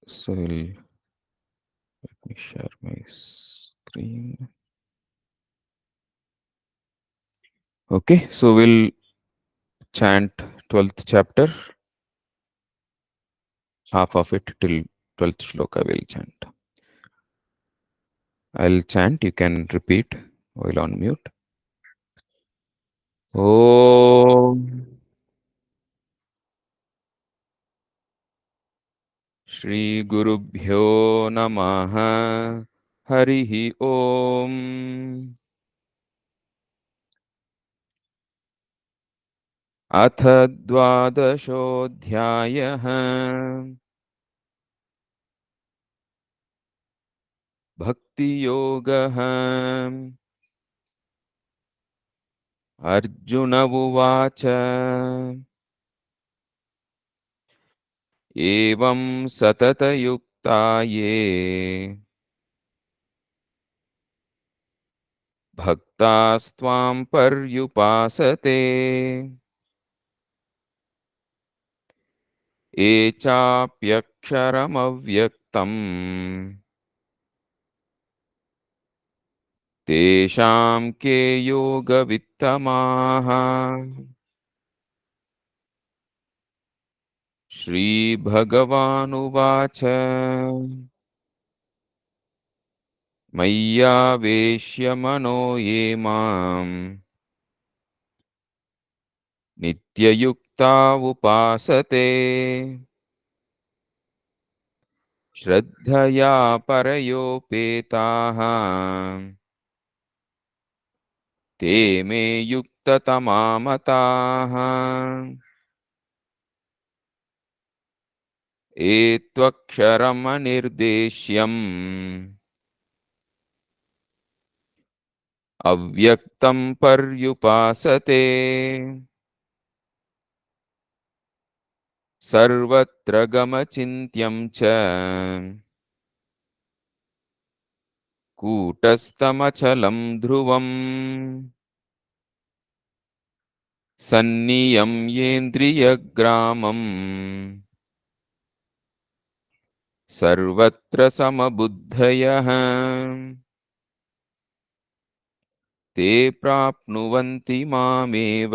So let me share my screen. Okay, so we'll chant 12th chapter, half of it till 12th shloka we'll chant. I'll chant, you can repeat while on mute. Om Shri Gurubhyo Namaha Harihi Om अथ द्वादशोऽध्यायः भक्तियोगः अर्जुन उवाच एवं सततयुक्ता ये भक्तास्त्वां पर्युपासते ये चाप्यक्षरमव्यक्तम् तेषां के योगवित्तमाः श्रीभगवानुवाच मय्यावेश्य मनो ये माम् नित्ययुक्ता उपासते श्रद्धया परयोपेताः ते मे युक्ततमा मताः ये त्वक्षरमनिर्देश्यम् अव्यक्तं पर्युपासते सर्वत्र गमचिन्त्यं च कूटस्थमचलं ध्रुवम् सन्नियम्येन्द्रियग्रामम् सर्वत्र समबुद्धयः ते प्राप्नुवन्ति मामेव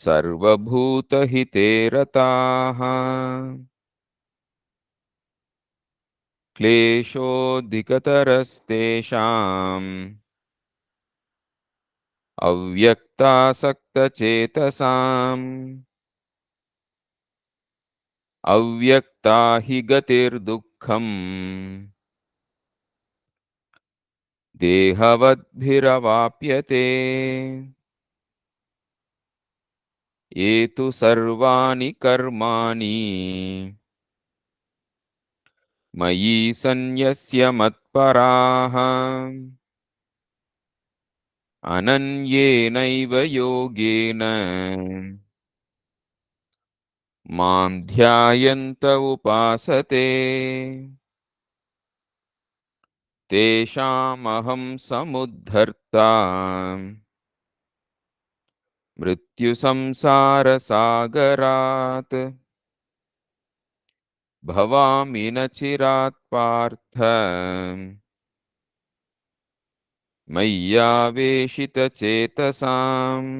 सर्वभूतहिते रताः क्लेशोऽधिकतरस्तेषाम् अव्यक्तासक्तचेतसाम् अव्यक्ता हि गतिर्दुःखम् देहवद्भिरवाप्यते ये तु सर्वाणि कर्माणि मयि सन्न्यस्य मत्पराः अनन्येनैव योगेन मां ध्यायन्त उपासते तेषामहं समुद्धर्ता मृत्युसंसारसागरात् भवामि न चिरात् पार्थ मय्यावेशितचेतसाम्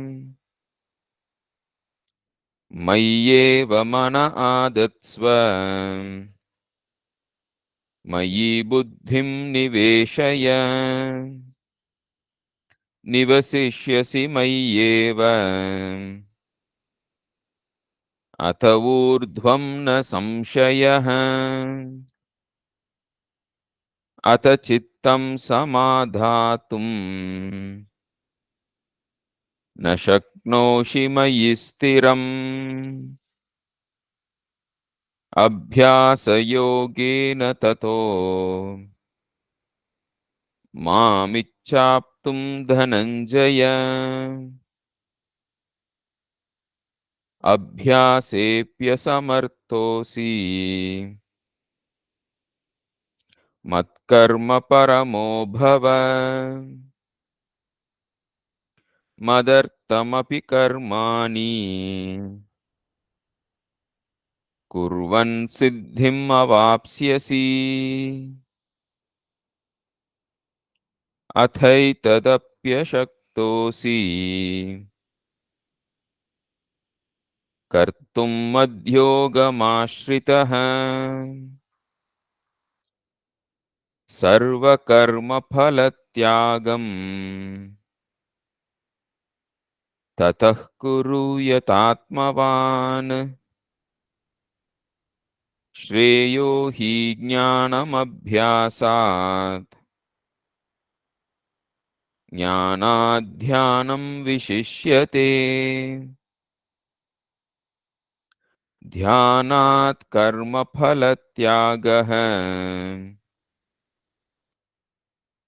मय्येव मन आदत्स्व मयि बुद्धिं निवेशय निवसिष्यसि मय्येव अथ ऊर्ध्वं न संशयः अथ चित्तं समाधातुं न शक्नोषि मयि स्थिरम् अभ्यासयोगेन ततो मामिच्छाप्तुं धनञ्जय अभ्यासेऽप्यसमर्थोऽसि मत्कर्म परमो भव मदर्थमपि कर्माणि कुर्वन् सिद्धिम् अवाप्स्यसि अथैतदप्यशक्तोऽसि कर्तुम् मद्योगमाश्रितः सर्वकर्मफलत्यागम् ततः कुरु यतात्मवान् श्रेयो हि ज्ञानमभ्यासात् ज्ञानाध्यानं विशिष्यते ध्यानात् कर्मफलत्यागः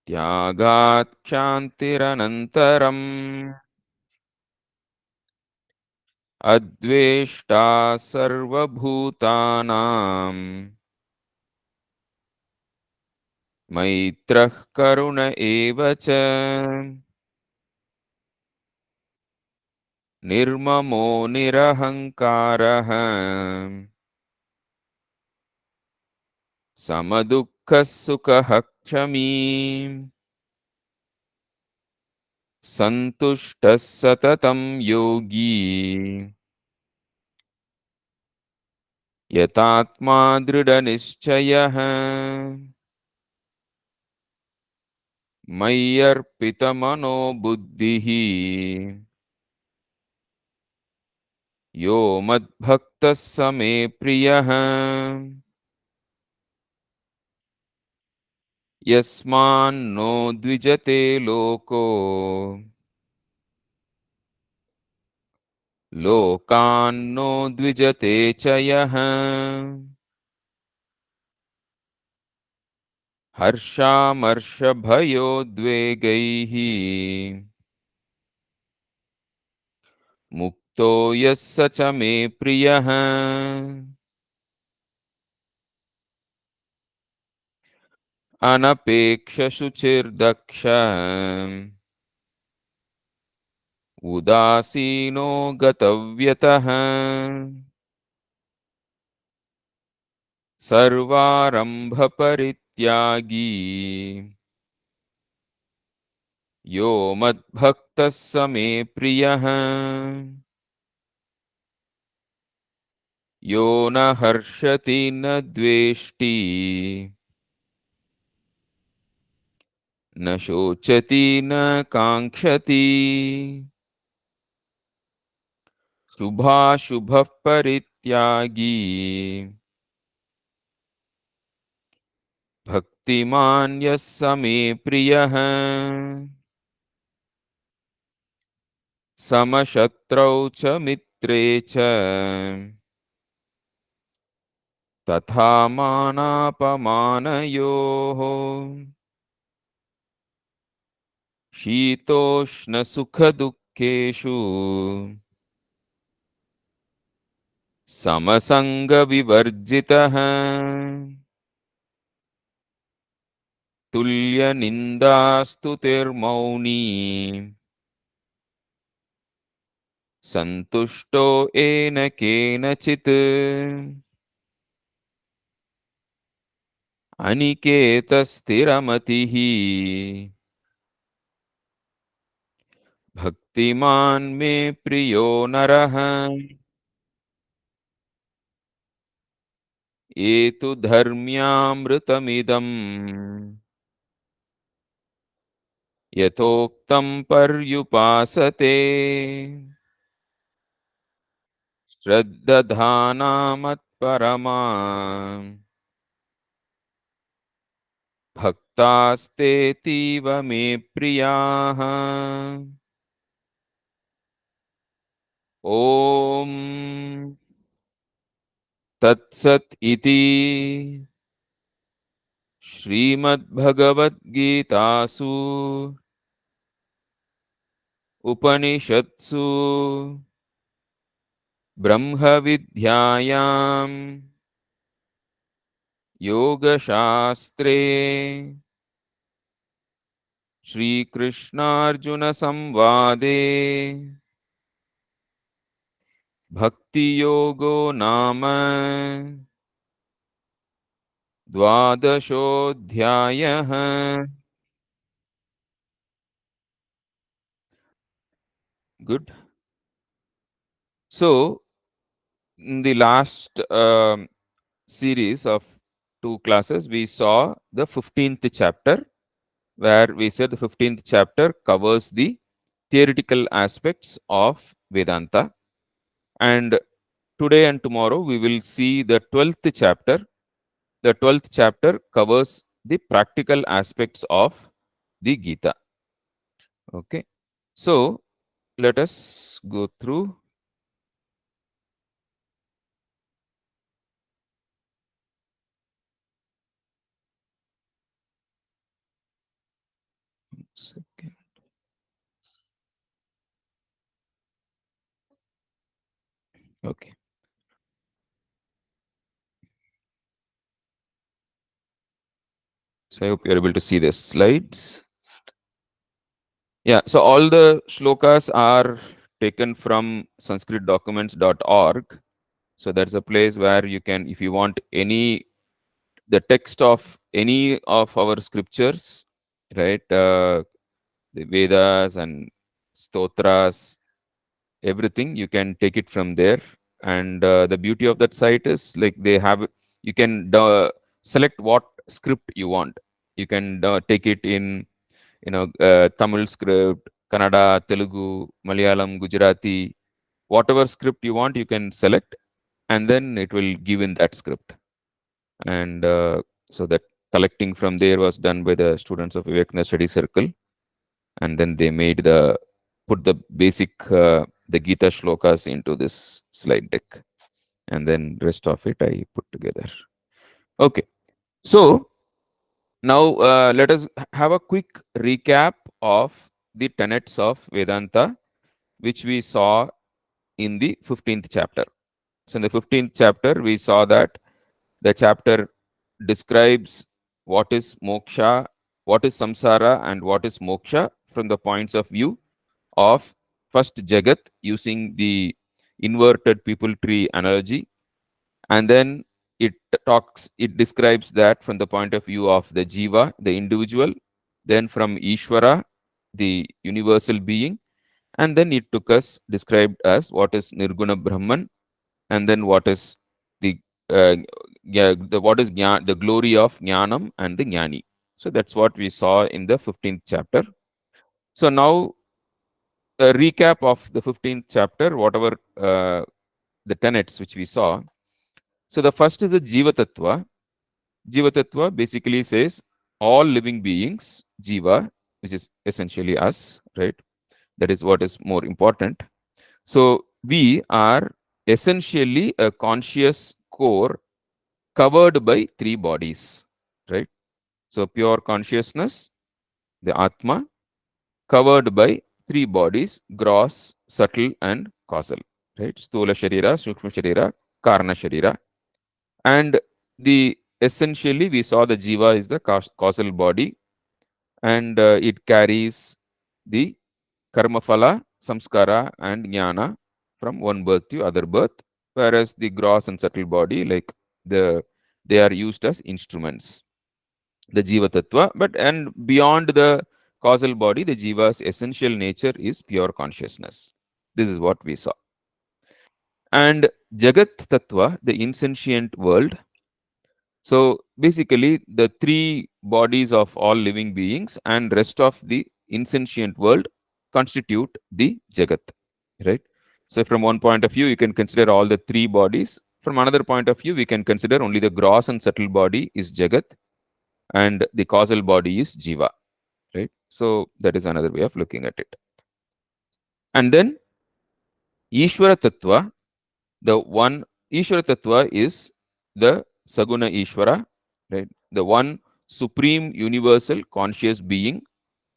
त्यागात् क्षान्तिरनन्तरम् अद्वेष्टा सर्वभूतानां मैत्रः करुण एव च निर्ममो निरहङ्कारः समदुःखः सुखः क्षमी सन्तुष्टः सततं योगी यतात्मा दृढनिश्चयः मय्यर्पितमनो बुद्धिः यो मद्भक्तः स मे प्रियः यस्मान्नो द्विजते लोको लोकान्नो द्विजते च यः हर्षामर्षभयोद्वेगैः मुक्तो यः स च मे प्रियः अनपेक्षशुचिर्दक्ष उदासीनो गतव्यतः सर्वारम्भपरित्यागी यो मद्भक्तः स मे प्रियः यो न हर्षति न द्वेष्टि न शोचति न काङ्क्षति शुभाशुभः परित्यागी भक्तिमान् यः स मे प्रियः समशत्रौ च मित्रे च तथा मानापमानयोः शीतोष्णसुखदुःखेषु समसङ्गविवर्जितः तुल्यनिन्दास्तुतिर्मौनी सन्तुष्टो येन केनचित् अनिकेतस्थिरमतिः भक्तिमान् मे प्रियो नरः ये तु धर्म्यामृतमिदम् यथोक्तं पर्युपासते श्रद्दधानामत्परमा भक्तास्तेतीव मे प्रियाः ॐ तत्सत् इति श्रीमद्भगवद्गीतासु उपनिषत्सु ब्रह्मविद्यायां योगशास्त्रे श्रीकृष्णार्जुनसंवादे Bhakti Yogo Nama Dvadashodhyayah. Good. So, in the last series of two classes, we saw the 15th chapter, where we said the 15th chapter covers the theoretical aspects of Vedanta. And today and tomorrow, we will see the 12th chapter. The 12th chapter covers the practical aspects of the Gita. Okay. So, let us go through. Second. Okay. So I hope you're able to see the slides. Yeah, so all the shlokas are taken from sanskritdocuments.org. So that's a place where you can, if you want any, the text of any of our scriptures, right? The Vedas and Stotras, everything, you can take it from there. And the beauty of that site is like they have, you can select what script you want. You can take it in, Tamil script, Kannada, Telugu, Malayalam, Gujarati, whatever script you want, you can select, and then it will give in that script. And so that collecting from there was done by the students of Vivekananda Study Circle, and then they made put the basic the Gita shlokas into this slide deck, and then rest of it I put together. Okay, so now let us have a quick recap of the tenets of Vedanta, which we saw in the 15th chapter. So in the 15th chapter, we saw that the chapter describes what is moksha, what is samsara, and what is moksha from the points of view of first Jagat, using the inverted people tree analogy. And then it describes that from the point of view of the Jiva, the individual, then from Ishvara, the universal being, and then it took us described as what is Nirguna Brahman, and then what is the what is the glory of Jnanam and the Jnani. So that's what we saw in the 15th chapter. So now a recap of the 15th chapter, whatever the tenets which we saw. So the first is the Jiva Tattva. Jiva Tattva basically says all living beings, Jiva, which is essentially us, right? That is what is more important. So we are essentially a conscious core covered by three bodies, right? So pure consciousness, the Atma, covered by three bodies: gross, subtle, and causal, right? Stula Sharira, Sukshma Sharira, Karana Sharira. And the essentially we saw the Jiva is the causal body, and it carries the karma phala, samskara, and jnana from one birth to other birth, whereas the gross and subtle body, like they are used as instruments, the Jiva Tattva. But and beyond the causal body, the Jiva's essential nature is pure consciousness. This is what we saw. And Jagat Tattva, the insentient world. So basically, the three bodies of all living beings and rest of the insentient world constitute the Jagat, right? So from one point of view, you can consider all the three bodies. From another point of view, we can consider only the gross and subtle body is Jagat, and the causal body is Jiva, right? So that is another way of looking at it. And then Ishvara Tattva, the one Ishvara Tattva is the Saguna Ishvara, right? The one supreme universal conscious being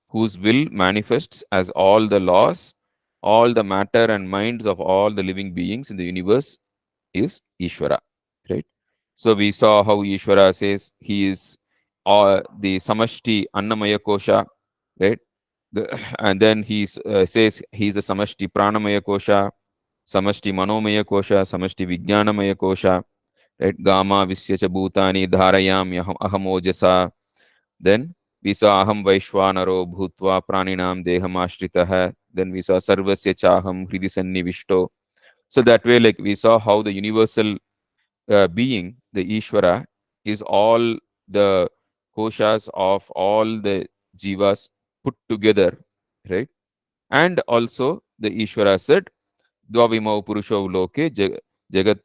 whose will manifests as all the laws, all the matter and minds of all the living beings in the universe is Ishvara, right? So we saw how Ishvara says he is the Samashti Annamaya Kosha, right? And then he says he is a Samashti Pranamaya Kosha, Samashti Manomaya Kosha, Samashti Vijnanamaya Kosha, right? Gama Visyacha Bhutani Dharayam Ahamojasa. Then we saw Aham Vaishwanaro Bhutva Praninam Dehamashritaha. Then we saw Sarvasya Chaham Hridi Sannivishto. So that way, like we saw how the universal being, the Ishvara, is all the koshas of all the jivas put together, right? And also the Ishvara said, Dvavimau Purusho Loke Jagat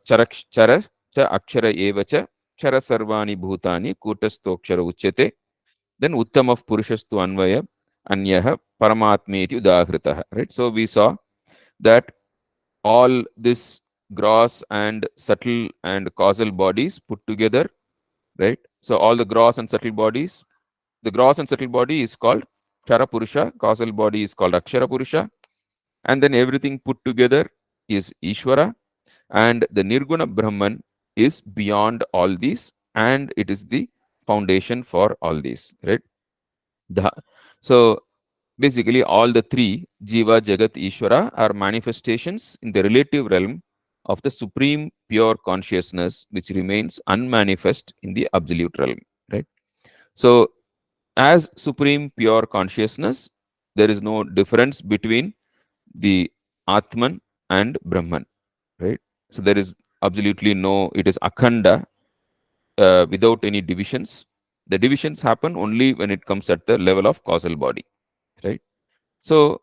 Chara Cha Akshara Evacha Chara Sarvani Bhutani Kutastokshara Uchete. Then Uttam of Purushastu Anvaya Anyaha Paramatmeti Udahritaha. Right? So we saw that all this gross and subtle and causal bodies put together, right? So all the gross and subtle bodies, the gross and subtle body is called Kshara Purusha, causal body is called Akshara Purusha, and then everything put together is Ishvara, and the Nirguna Brahman is beyond all these, and it is the foundation for all these, right? The, so basically, all the three, Jiva, Jagat, Ishvara, are manifestations in the relative realm of the supreme pure consciousness, which remains unmanifest in the absolute realm. Right? So, as supreme pure consciousness, there is no difference between the Atman and Brahman. Right? So, there is absolutely no, it is Akhanda without any divisions. The divisions happen only when it comes at the level of causal body. Right? So,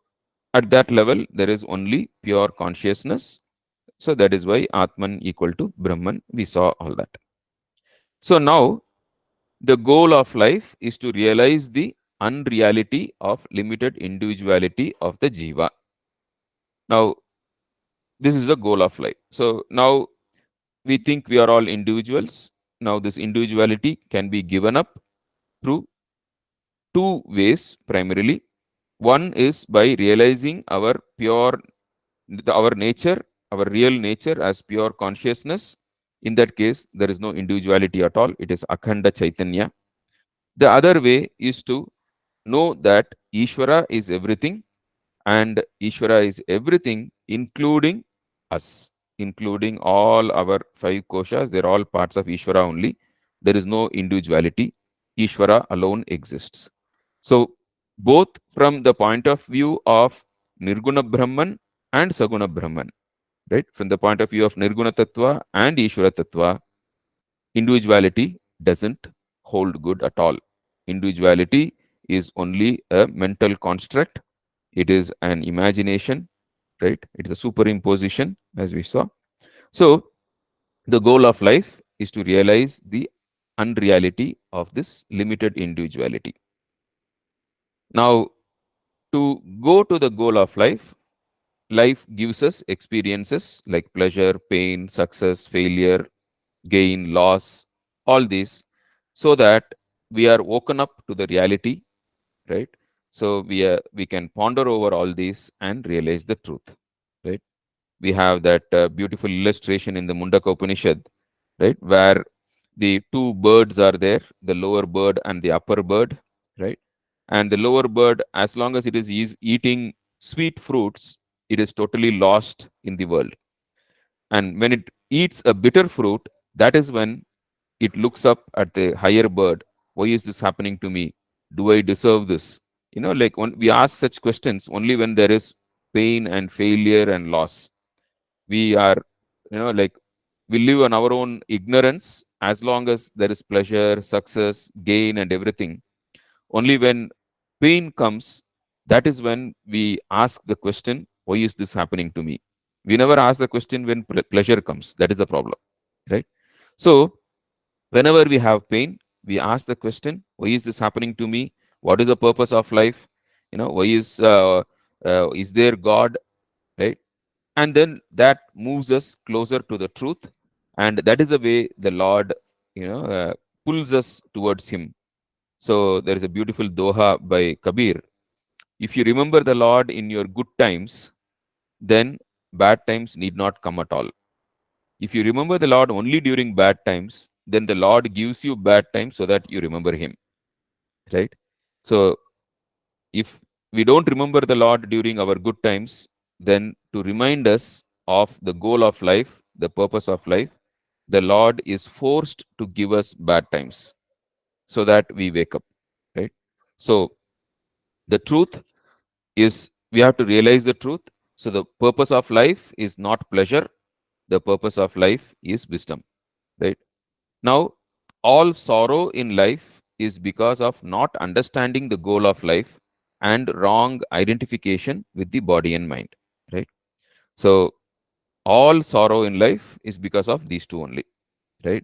at that level, there is only pure consciousness. So that is why Atman equal to Brahman. We saw all that. So now the goal of life is to realize the unreality of limited individuality of the Jiva. Now, this is the goal of life. So now we think we are all individuals. Now, this individuality can be given up through two ways primarily. One is by realizing our pure our nature, our real nature as pure consciousness. In that case, there is no individuality at all. It is Akhanda Chaitanya. The other way is to know that Ishvara is everything and Ishvara is everything, including us, including all our five koshas. They're all parts of Ishvara only. There is no individuality. Ishvara alone exists. So, both from the point of view of Nirguna Brahman and Saguna Brahman, right? From the point of view of Nirguna Tattva and Ishvara Tattva, individuality doesn't hold good at all. Individuality is only a mental construct. It is an imagination, right? It is a superimposition, as we saw. So, the goal of life is to realize the unreality of this limited individuality. Now, to go to the goal of life, life gives us experiences like pleasure, pain, success, failure, gain, loss, all these, so that we are woken up to the reality, right? So we can ponder over all these and realize the truth, right? We have that beautiful illustration in the Mundaka Upanishad, right, where the two birds are there, the lower bird and the upper bird, right? And the lower bird, as long as it is eating sweet fruits, it is totally lost in the world. And when it eats a bitter fruit, that is when it looks up at the higher bird. Why is this happening to me? Do I deserve this? Like when we ask such questions only when there is pain and failure and loss. We are, like we live on our own ignorance as long as there is pleasure, success, gain, and everything. Only when pain comes, that is when we ask the question, why is this happening to me? We never ask the question when pleasure comes. That is the problem, right? So, whenever we have pain, we ask the question, why is this happening to me? What is the purpose of life? Why is there God, right? And then that moves us closer to the truth, and that is the way the Lord, pulls us towards Him. So there is a beautiful doha by Kabir. If you remember the Lord in your good times, then bad times need not come at all. If you remember the Lord only during bad times, then the Lord gives you bad times so that you remember Him. Right? So if we don't remember the Lord during our good times, then to remind us of the goal of life, the purpose of life, the Lord is forced to give us bad times so that we wake up, right? So the truth is we have to realize the truth. So the purpose of life is not pleasure. The purpose of life is wisdom, right? Now, all sorrow in life is because of not understanding the goal of life and wrong identification with the body and mind, right? So all sorrow in life is because of these two only, right?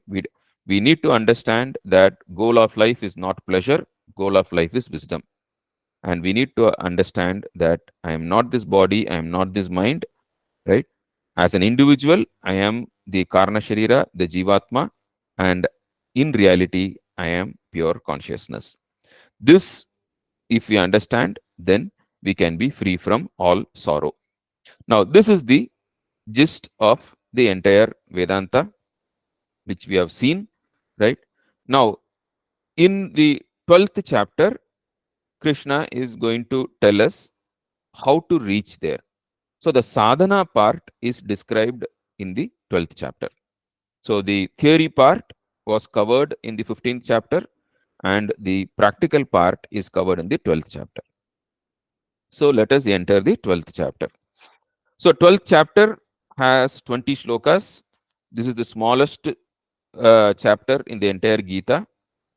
We need to understand that goal of life is not pleasure, goal of life is wisdom. And we need to understand that I am not this body, I am not this mind, right? As an individual, I am the Karna Sharira, the Jivatma, and in reality, I am pure consciousness. This, if we understand, then we can be free from all sorrow. Now, this is the gist of the entire Vedanta, which we have seen, right? Now, in the 12th chapter, Krishna is going to tell us how to reach there. So, the sadhana part is described in the 12th chapter. So, the theory part was covered in the 15th chapter, and the practical part is covered in the 12th chapter. So, let us enter the 12th chapter. So, 12th chapter has 20 shlokas. This is the smallest chapter in the entire Gita.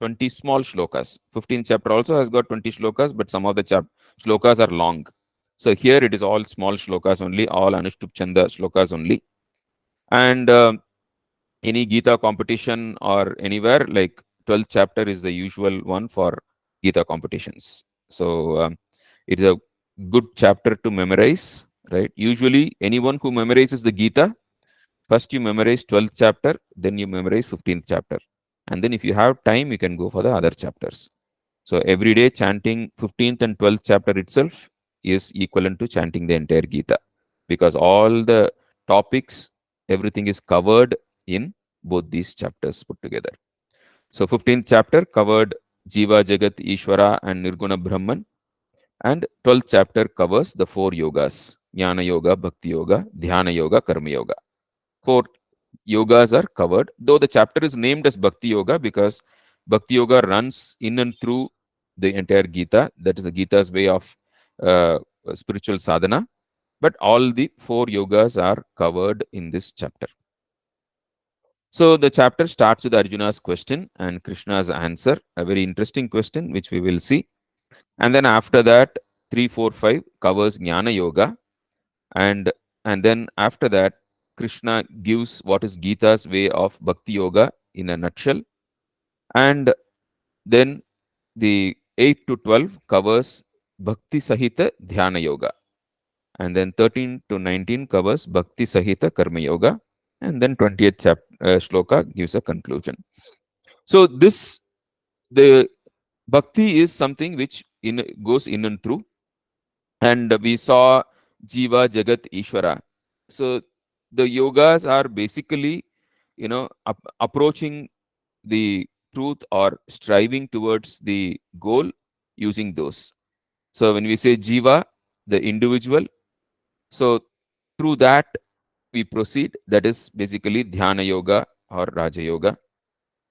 20 small shlokas. 15th chapter also has got 20 shlokas, but some of the shlokas are long. So, here it is all small shlokas only, all Anushtup Chanda shlokas only. And any Gita competition or anywhere, like 12th chapter is the usual one for Gita competitions. So it is a good chapter to memorize, right? Usually anyone who memorizes the Gita, first you memorize 12th chapter, then you memorize 15th chapter. And then if you have time, you can go for the other chapters. So every day chanting 15th and 12th chapter itself is equivalent to chanting the entire Gita, because all the topics, everything is covered in both these chapters put together. So 15th chapter covered Jiva, Jagat, Ishvara and Nirguna Brahman, and 12th chapter covers the four yogas: Jnana Yoga, Bhakti Yoga, Dhyana Yoga, Karma Yoga. Four yogas are covered, though the chapter is named as Bhakti Yoga because Bhakti Yoga runs in and through the entire Gita. That is the Gita's way of spiritual sadhana. But all the four yogas are covered in this chapter. So the chapter starts with Arjuna's question and Krishna's answer, a very interesting question which we will see. And then after that, 3, 4, 5 covers Jnana Yoga. And then after that, Krishna gives what is Gita's way of Bhakti Yoga in a nutshell. And then the 8 to 12 covers Bhakti Sahita Dhyana Yoga. And then 13 to 19 covers Bhakti Sahita Karma Yoga. And then 20th shloka gives a conclusion. So the Bhakti is something which goes in and through. And we saw Jiva, Jagat, Ishvara. So the yogas are basically, approaching the truth or striving towards the goal using those. So when we say Jiva, the individual, so through that we proceed. That is basically Dhyana Yoga or Raja Yoga.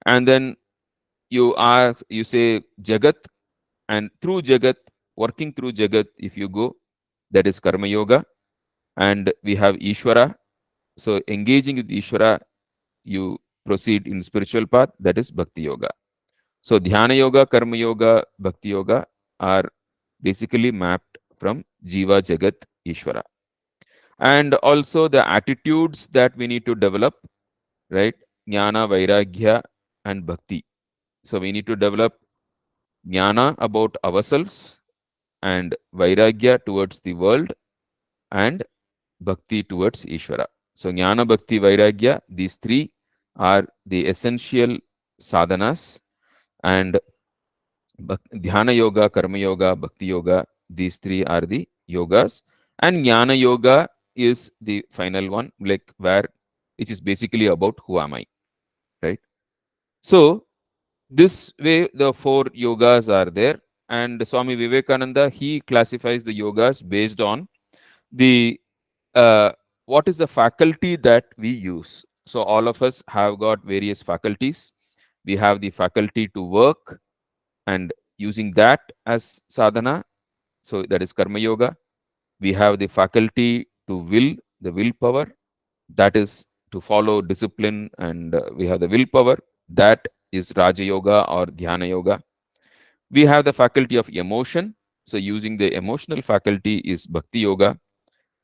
And then you say Jagat, and through Jagat, working through Jagat, if you go, that is Karma Yoga. And we have Ishvara. So engaging with Ishvara, you proceed in spiritual path, that is Bhakti Yoga. So Dhyana Yoga, Karma Yoga, Bhakti Yoga are basically mapped from Jiva, Jagat, Ishvara. And also the attitudes that we need to develop, right? Jnana, Vairagya, and Bhakti. So we need to develop Jnana about ourselves, and Vairagya towards the world, and Bhakti towards Ishvara. So Jnana, Bhakti, Vairagya, these three are the essential sadhanas, and Dhyana Yoga, Karma Yoga, Bhakti Yoga, these three are the yogas. And Jnana Yoga is the final one, like which is basically about who am I, right? So this way the four yogas are there. And Swami Vivekananda, he classifies the yogas based on the uh, what is the faculty that we use? So all of us have got various faculties. We have the faculty to work and using that as sadhana. So that is karma yoga. We have the faculty to will, the willpower, that is to follow discipline, and we have the willpower, that is Raja Yoga or Dhyana Yoga. We have the faculty of emotion. So using the emotional faculty is Bhakti Yoga.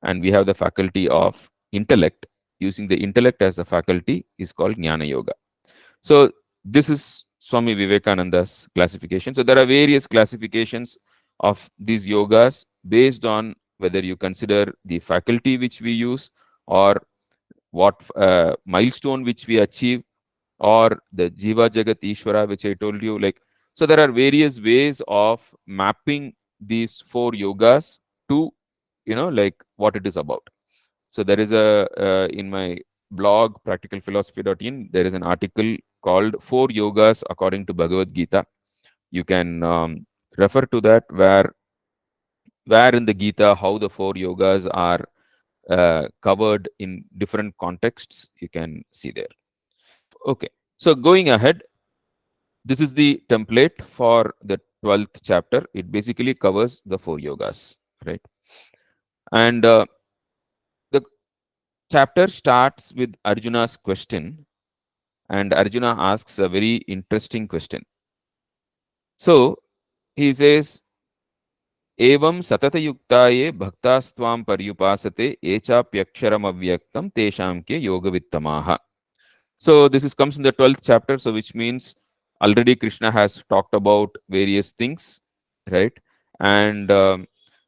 And we have the faculty of intellect. Using the intellect as a faculty is called Jnana Yoga. So this is Swami Vivekananda's classification. So there are various classifications of these yogas based on whether you consider the faculty which we use, or what milestone which we achieve, or the Jiva Jagat Ishvara which I told you. Like, so there are various ways of mapping these four yogas to, like what it is about. So there is a in my blog practicalphilosophy.in, there is an article called Four Yogas According to Bhagavad Gita. You can refer to that, where in the Gita how the four yogas are covered in different contexts. You can see there. Okay, so going ahead, this is the template for the 12th chapter. It basically covers the four yogas, right? And the chapter starts with Arjuna's question, and Arjuna asks a very interesting question. So he says, Evam satatayuktaye bhaktastvam paryupasate echapyaksharam avyaktam tesham ke yogavittamaha. So this is comes in the 12th chapter, so which means already Krishna has talked about various things, right? And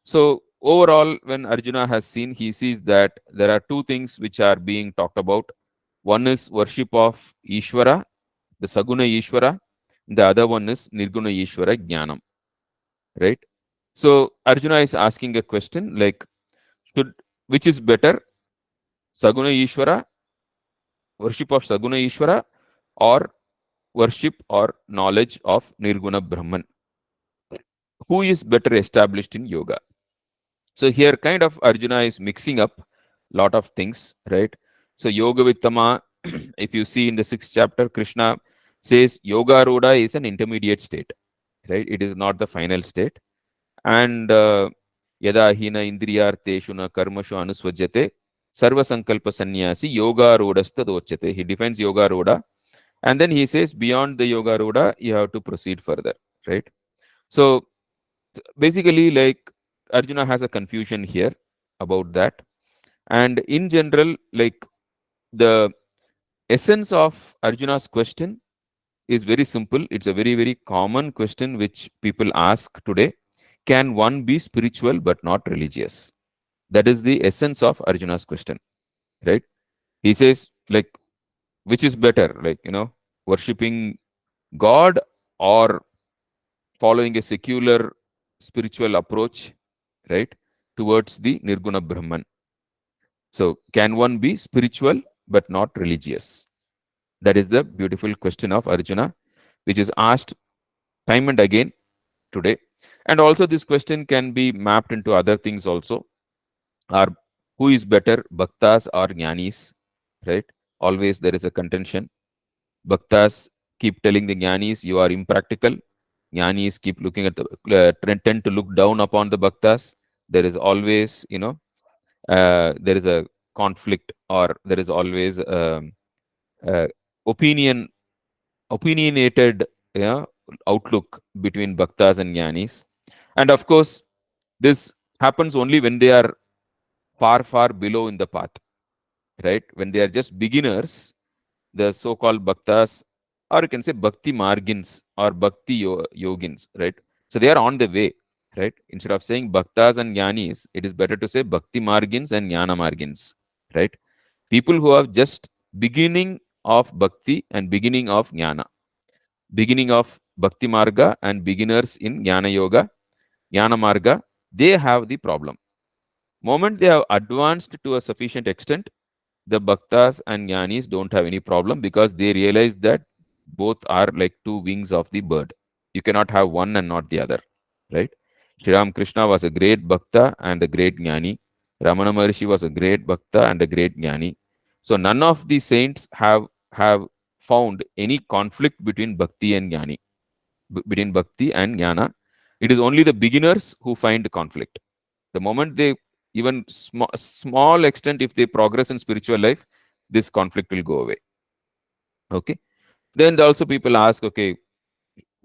so overall, when Arjuna has seen, he sees that there are two things which are being talked about. One is worship of Ishvara, the Saguna Ishvara. The other one is Nirguna Ishvara Jnanam, right? So Arjuna is asking a question like, should which is better, Saguna Ishvara, worship of Saguna Ishvara, or worship or knowledge of Nirguna Brahman? Who is better established in yoga? So here kind of Arjuna is mixing up lot of things, right? So Yoga Vittama, if you see in the 6th chapter, Krishna says Yoga Rudha is an intermediate state, right? It is not the final state. And Yada Hina Indriyarteshu na Karmashu Anusvajyate Sarva Sankalpa Sannyasi Yoga Rodhasta Dochyate. He defines Yoga Rodha. And then he says, beyond the Yoga Rodha, you have to proceed further, right? So basically, like, Arjuna has a confusion here about that. And in general, like, the essence of Arjuna's question is very simple. It's a very, very common question which people ask today. Can one be spiritual but not religious? That is the essence of Arjuna's question, right? He says, like, which is better, like, worshipping God or following a secular spiritual approach, right, towards the Nirguna Brahman. So, can one be spiritual but not religious? That is the beautiful question of Arjuna, which is asked time and again today. And also, this question can be mapped into other things also. Are who is better, bhaktas or jnanis? Right? Always there is a contention. Bhaktas keep telling the jnanis, you are impractical. Jnanis keep looking at the tend to look down upon the bhaktas. There is always, there is a conflict, or there is always uh, opinion opinionated, outlook between bhaktas and jnanis. And of course, this happens only when they are far, far below in the path, right? When they are just beginners, the so-called bhaktas, or you can say bhakti margins or bhakti yogins, right? So they are on the way, right? Instead of saying bhaktas and jnanis, it is better to say bhakti margins and jnana margins, right? People who have just beginning of bhakti and beginning of jnana, beginning of bhakti marga and beginners in jnana yoga, jnana marga, they have the problem. Moment they have advanced to a sufficient extent, the bhaktas and jnanis don't have any problem, because they realize that both are like two wings of the bird. You cannot have one and not the other, right? Sri Ram Krishna was a great bhakta and a great jnani. Ramana Maharshi was a great bhakta and a great jnani. So none of the saints have found any conflict between bhakti and jnani, between bhakti and jnana. It is only the beginners who find conflict. The moment they even small extent, if they progress in spiritual life, this conflict will go away. Okay. Then also people ask, okay,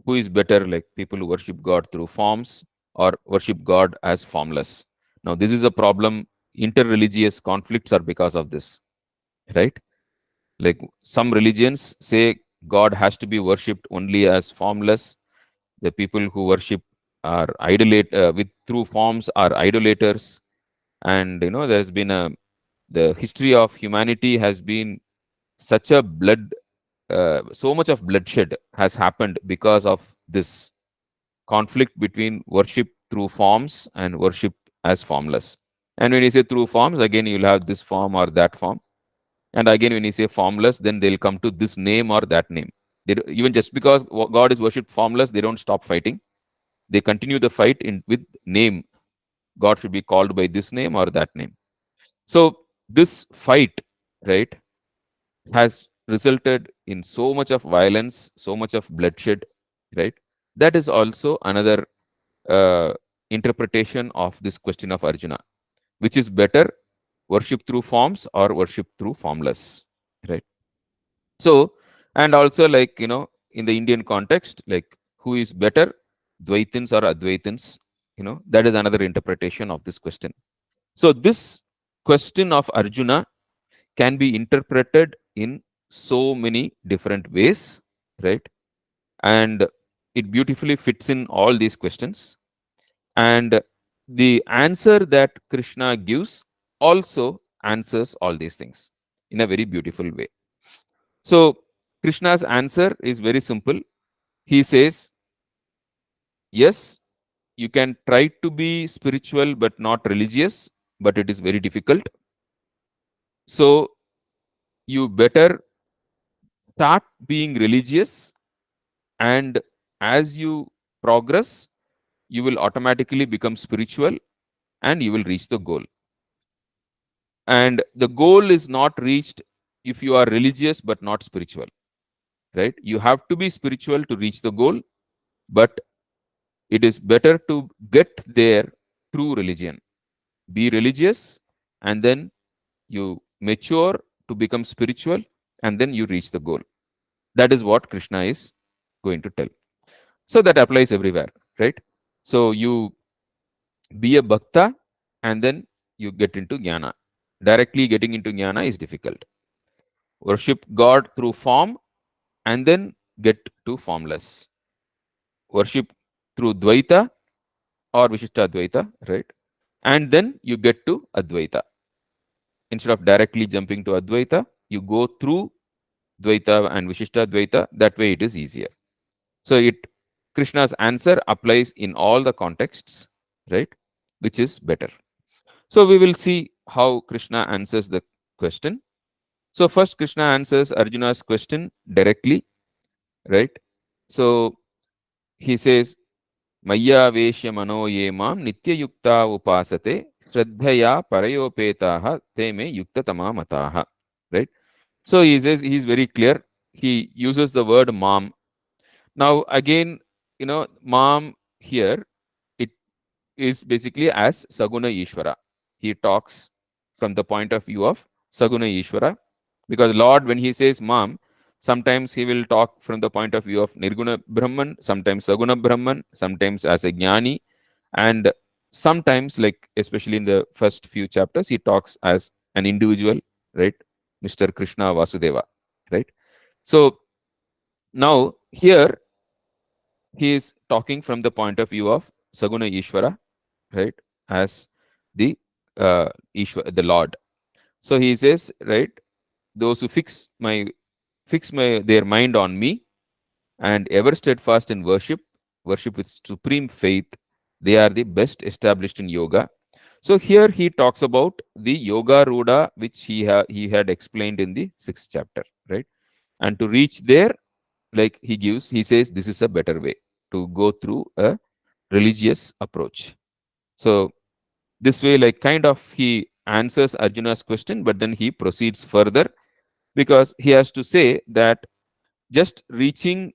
who is better, like people who worship God through forms or worship God as formless? Now, this is a problem. Interreligious conflicts are because of this, right? Like some religions say God has to be worshipped only as formless. The people who worship are with through forms are idolaters. And there's been the history of humanity has been such a so much of bloodshed has happened because of this conflict between worship through forms and worship as formless. And when you say through forms, again you'll have this form or that form. And again, when you say formless, then they'll come to this name or that name. Even just because God is worshipped formless, they don't stop fighting. They continue the fight with name. God should be called by this name or that name. So this fight, right, has resulted in so much of violence, so much of bloodshed, right? That is also another uh, interpretation of this question of Arjuna. Which is better, worship through forms or worship through formless, right? So, and also like, in the Indian context, like who is better, Dvaitins or Advaitins, that is another interpretation of this question. So, this question of Arjuna can be interpreted in so many different ways, right? And it beautifully fits in all these questions. And the answer that Krishna gives also answers all these things in a very beautiful way. So, Krishna's answer is very simple. He says, yes, you can try to be spiritual but not religious, but it is very difficult. So, you better start being religious, and as you progress, you will automatically become spiritual and you will reach the goal. And the goal is not reached if you are religious but not spiritual, right? You have to be spiritual to reach the goal, but it is better to get there through religion. Be religious, and then you mature to become spiritual, and then you reach the goal. That is what Krishna is going to tell. So that applies everywhere, right? So you be a bhakta, and then you get into jnana. Directly getting into jnana is difficult. Worship God through form, and then get to formless. Worship through Dvaita or Vishishta Dvaita, right? And then you get to Advaita. Instead of directly jumping to Advaita, you go through Dvaita and Vishishta Dvaita. That way it is easier. So Krishna's answer applies in all the contexts, right? Which is better. So we will see how Krishna answers the question. So first Krishna answers Arjuna's question directly, right? So he says, Maya Veshya Mano Ye Mam Nitya Yukta Upasate Shraddhaya Parayopetaha Te Me Yukta Tamamataha. Right? So he says, he is very clear. He uses the word mam. Now again, mam here, it is basically as Saguna Ishvara. He talks from the point of view of Saguna Ishvara, because Lord, when he says mam, sometimes he will talk from the point of view of Nirguna Brahman, sometimes Saguna Brahman, sometimes as a Jnani, and sometimes, like especially in the first few chapters, he talks as an individual, right? Mr. Krishna Vasudeva, right? So now here he is talking from the point of view of Saguna Ishvara, right? As the the Lord. So he says, right, those who fix their mind on me and ever steadfast in worship with supreme faith, they are the best established in yoga. So here he talks about the yoga ruda, which he had explained in the 6th chapter, right? And to reach there, like he says, this is a better way to go through a religious approach. So This way, like kind of he answers Arjuna's question, but then he proceeds further, because he has to say that just reaching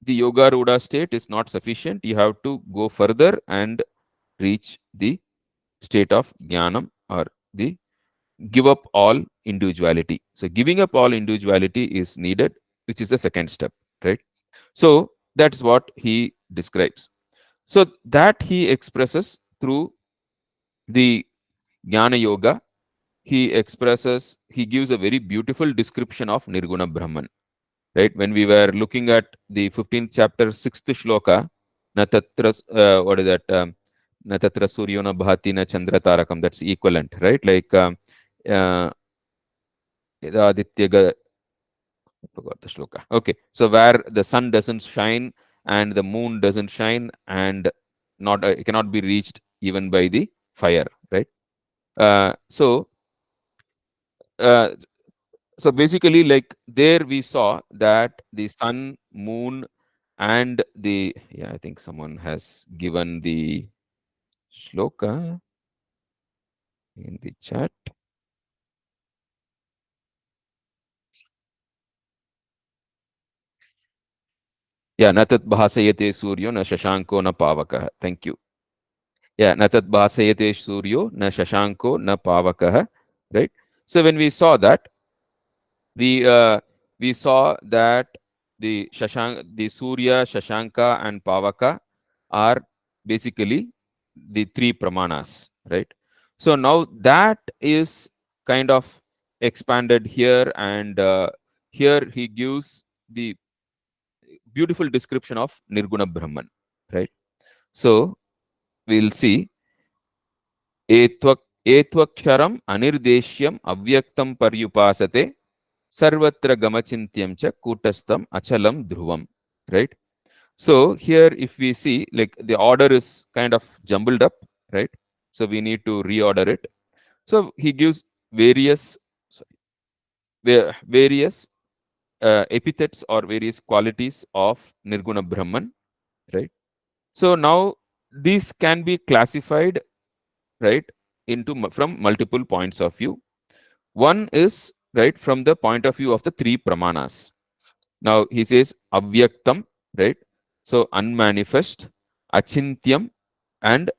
the yoga ruda state is not sufficient. You have to go further and reach the state of jnanam, or the give up all individuality. So giving up all individuality is needed, which is the second step, right? So that's what he describes. So that he expresses through the jnana yoga. He gives a very beautiful description of nirguna brahman, right? When we were looking at the 15th chapter 6th shloka, na tatra, what is that, na tatra suryo na bhati na chandra tarakam, that's equivalent, right? Like uh, aditya, I forgot the shloka. Okay, so where the sun doesn't shine and the moon doesn't shine, and not it cannot be reached even by the fire, right? So uh, so basically, like there we saw that the sun, moon, and the, yeah, I think someone has given the shloka in the chat. Yeah, natat bhasayate suryo na shashanko na pavakah. Thank you. Yeah, natat bhasayate suryo na shashanko na pavakah. Right. So when we saw that, we uh, we saw that the Surya, Shashanka, and Pavaka are basically the three pramanas, right? So now that is kind of expanded here, and here he gives the beautiful description of Nirguna Brahman, right? So we'll see एत्वक्षरम अनिर्देश्यम अव्यक्तं पर्युपासते sarvatra gamachintyam cha kutastam achalam dhruvam, right? So here if we see, like the order is kind of jumbled up, right? So we need to reorder it. So he gives various, various epithets or various qualities of nirguna brahman, right? So now these can be classified, right, into from multiple points of view. One is, right, from the point of view of the three pramanas. Now he says avyaktam, right? So unmanifest, achintyam, and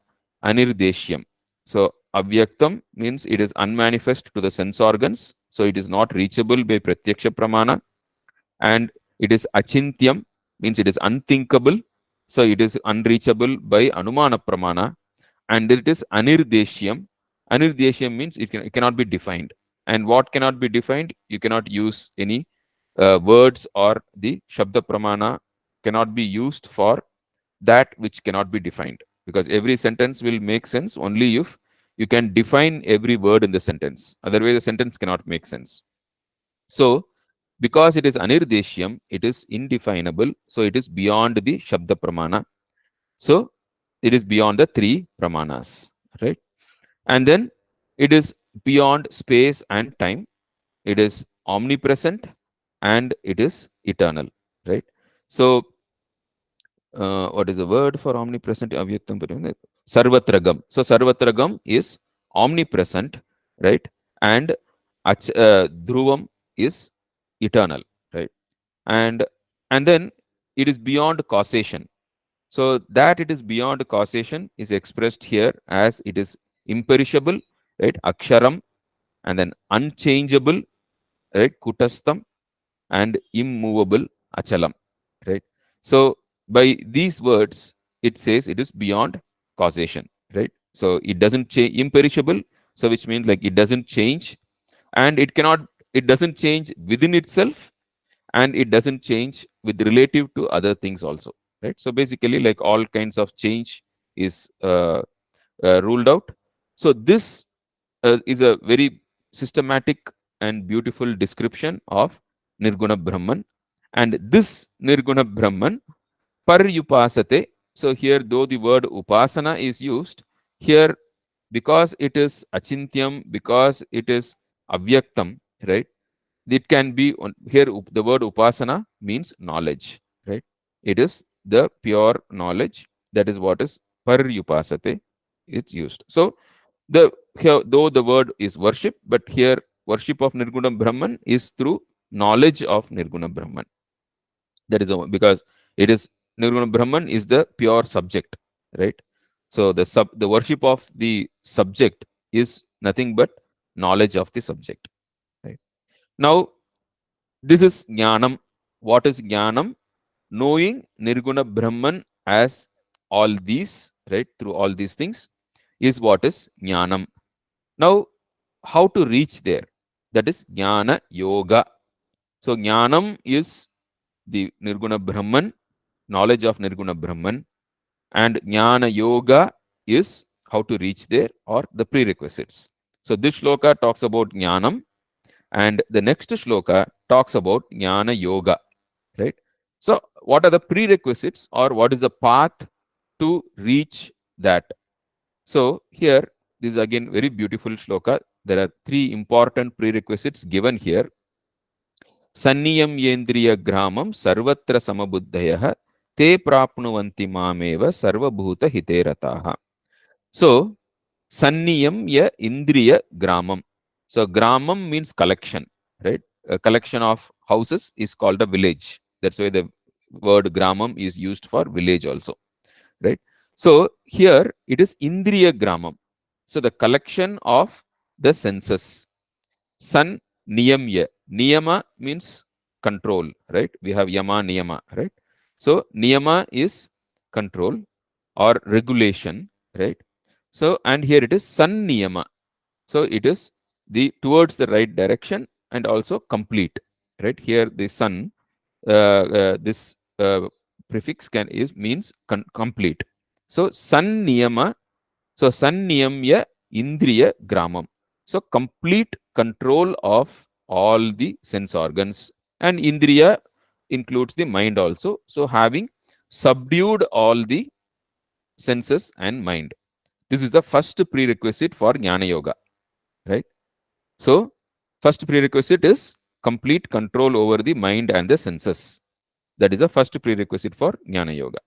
anirdeshyam. So avyaktam means it is unmanifest to the sense organs, so it is not reachable by pratyaksha pramana. And it is achintyam, means it is unthinkable, so it is unreachable by anumana pramana. And it is anirdeshyam. Anirdeshyam means it cannot be defined. And what cannot be defined? You cannot use any words, or the shabda pramana cannot be used for that which cannot be defined, because every sentence will make sense only if you can define every word in the sentence. Otherwise, the sentence cannot make sense. So, because it is anirdeshyam, it is indefinable. So, it is beyond the shabda pramana. So, it is beyond the three pramanas, right? And then it is beyond space and time. It is omnipresent, and it is eternal, right? So what is the word for omnipresent? Avyaktam sarvatragam. So sarvatragam is omnipresent, right? And dhruvam is eternal, right? And then it is beyond causation. So that it is beyond causation is expressed here as it is imperishable, right? Aksharam. And then unchangeable, right? Kutastam. And immovable, achalam, right? So by these words, it says it is beyond causation, right? So it doesn't change, imperishable, so which means like it doesn't change, and it doesn't change within itself, and it doesn't change with relative to other things also, right? So basically, like all kinds of change is ruled out. So this is a very systematic and beautiful description of Nirguna Brahman. And this Nirguna Brahman, Paryupasate. So here, though the word Upasana is used, here because it is Achintyam, because it is Avyaktam, right? It can be here, the word Upasana means knowledge, right? It is the pure knowledge. That is what is Paryupasate. It's used. So The here, though the word is worship, but here worship of Nirguna Brahman is through knowledge of Nirguna Brahman. That is because it is Nirguna Brahman is the pure subject, right? So the worship of the subject is nothing but knowledge of the subject. Right? Now, this is jnanam. What is jnanam? Knowing Nirguna Brahman as all these, right? Through all these things is what is jnanam. Now, how to reach there? That is jnana yoga. So, jnanam is the Nirguna Brahman, knowledge of Nirguna Brahman, and jnana yoga is how to reach there or the prerequisites. So, this shloka talks about jnanam, and the next shloka talks about jnana yoga, right? So, what are the prerequisites or what is the path to reach that? So, here, this is again very beautiful shloka. There are three important prerequisites given here. Sanniyam yendriya gramam sarvatra samabuddhayah te prapnuvanti mameva sarvabhuta hiterataha. So, Sanniyam ya indriya gramam. So, gramam means collection, right? A collection of houses is called a village. That's why the word gramam is used for village also, right? So, here it is indriya gramam. So, the collection of the senses. San niyamya. Niyama means control, right? We have yama, niyama, right? So, niyama is control or regulation, right? So, and here it is san niyama. So, it is the towards the right direction and also complete, right? Here the sun, this prefix can is means complete. So, san niyama. So, san niyamya indriya gramam. So, complete control of all the sense organs, and indriya includes the mind also. So, having subdued all the senses and mind. This is the first prerequisite for Jnana Yoga, right? So, first prerequisite is complete control over the mind and the senses. That is the first prerequisite for Jnana Yoga.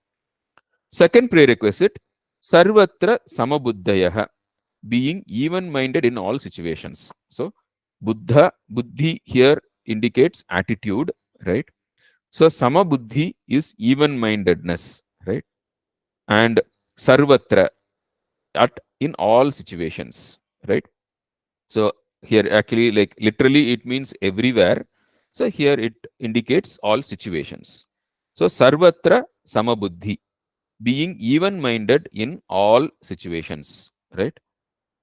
Second prerequisite, Sarvatra Samabuddhayah, being even-minded in all situations. So, Buddhi here indicates attitude, right? So, Samabuddhi is even-mindedness, right? And Sarvatra, at in all situations, right? So, here actually, like literally, it means everywhere. So, here it indicates all situations. So, Sarvatra Samabuddhi, being even-minded in all situations, right?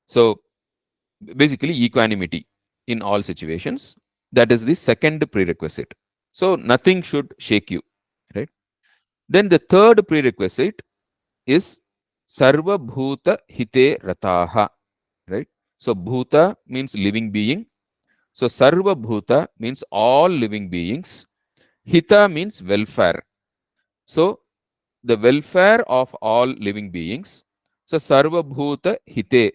So, basically equanimity in all situations. That is the second prerequisite. So, nothing should shake you, right? Then the third prerequisite is Sarva Bhuta Hite Rataha, right? So, Bhuta means living being. So, Sarva Bhuta means all living beings. Hita means welfare. So, the welfare of all living beings. So, Sarva Bhuta Hite.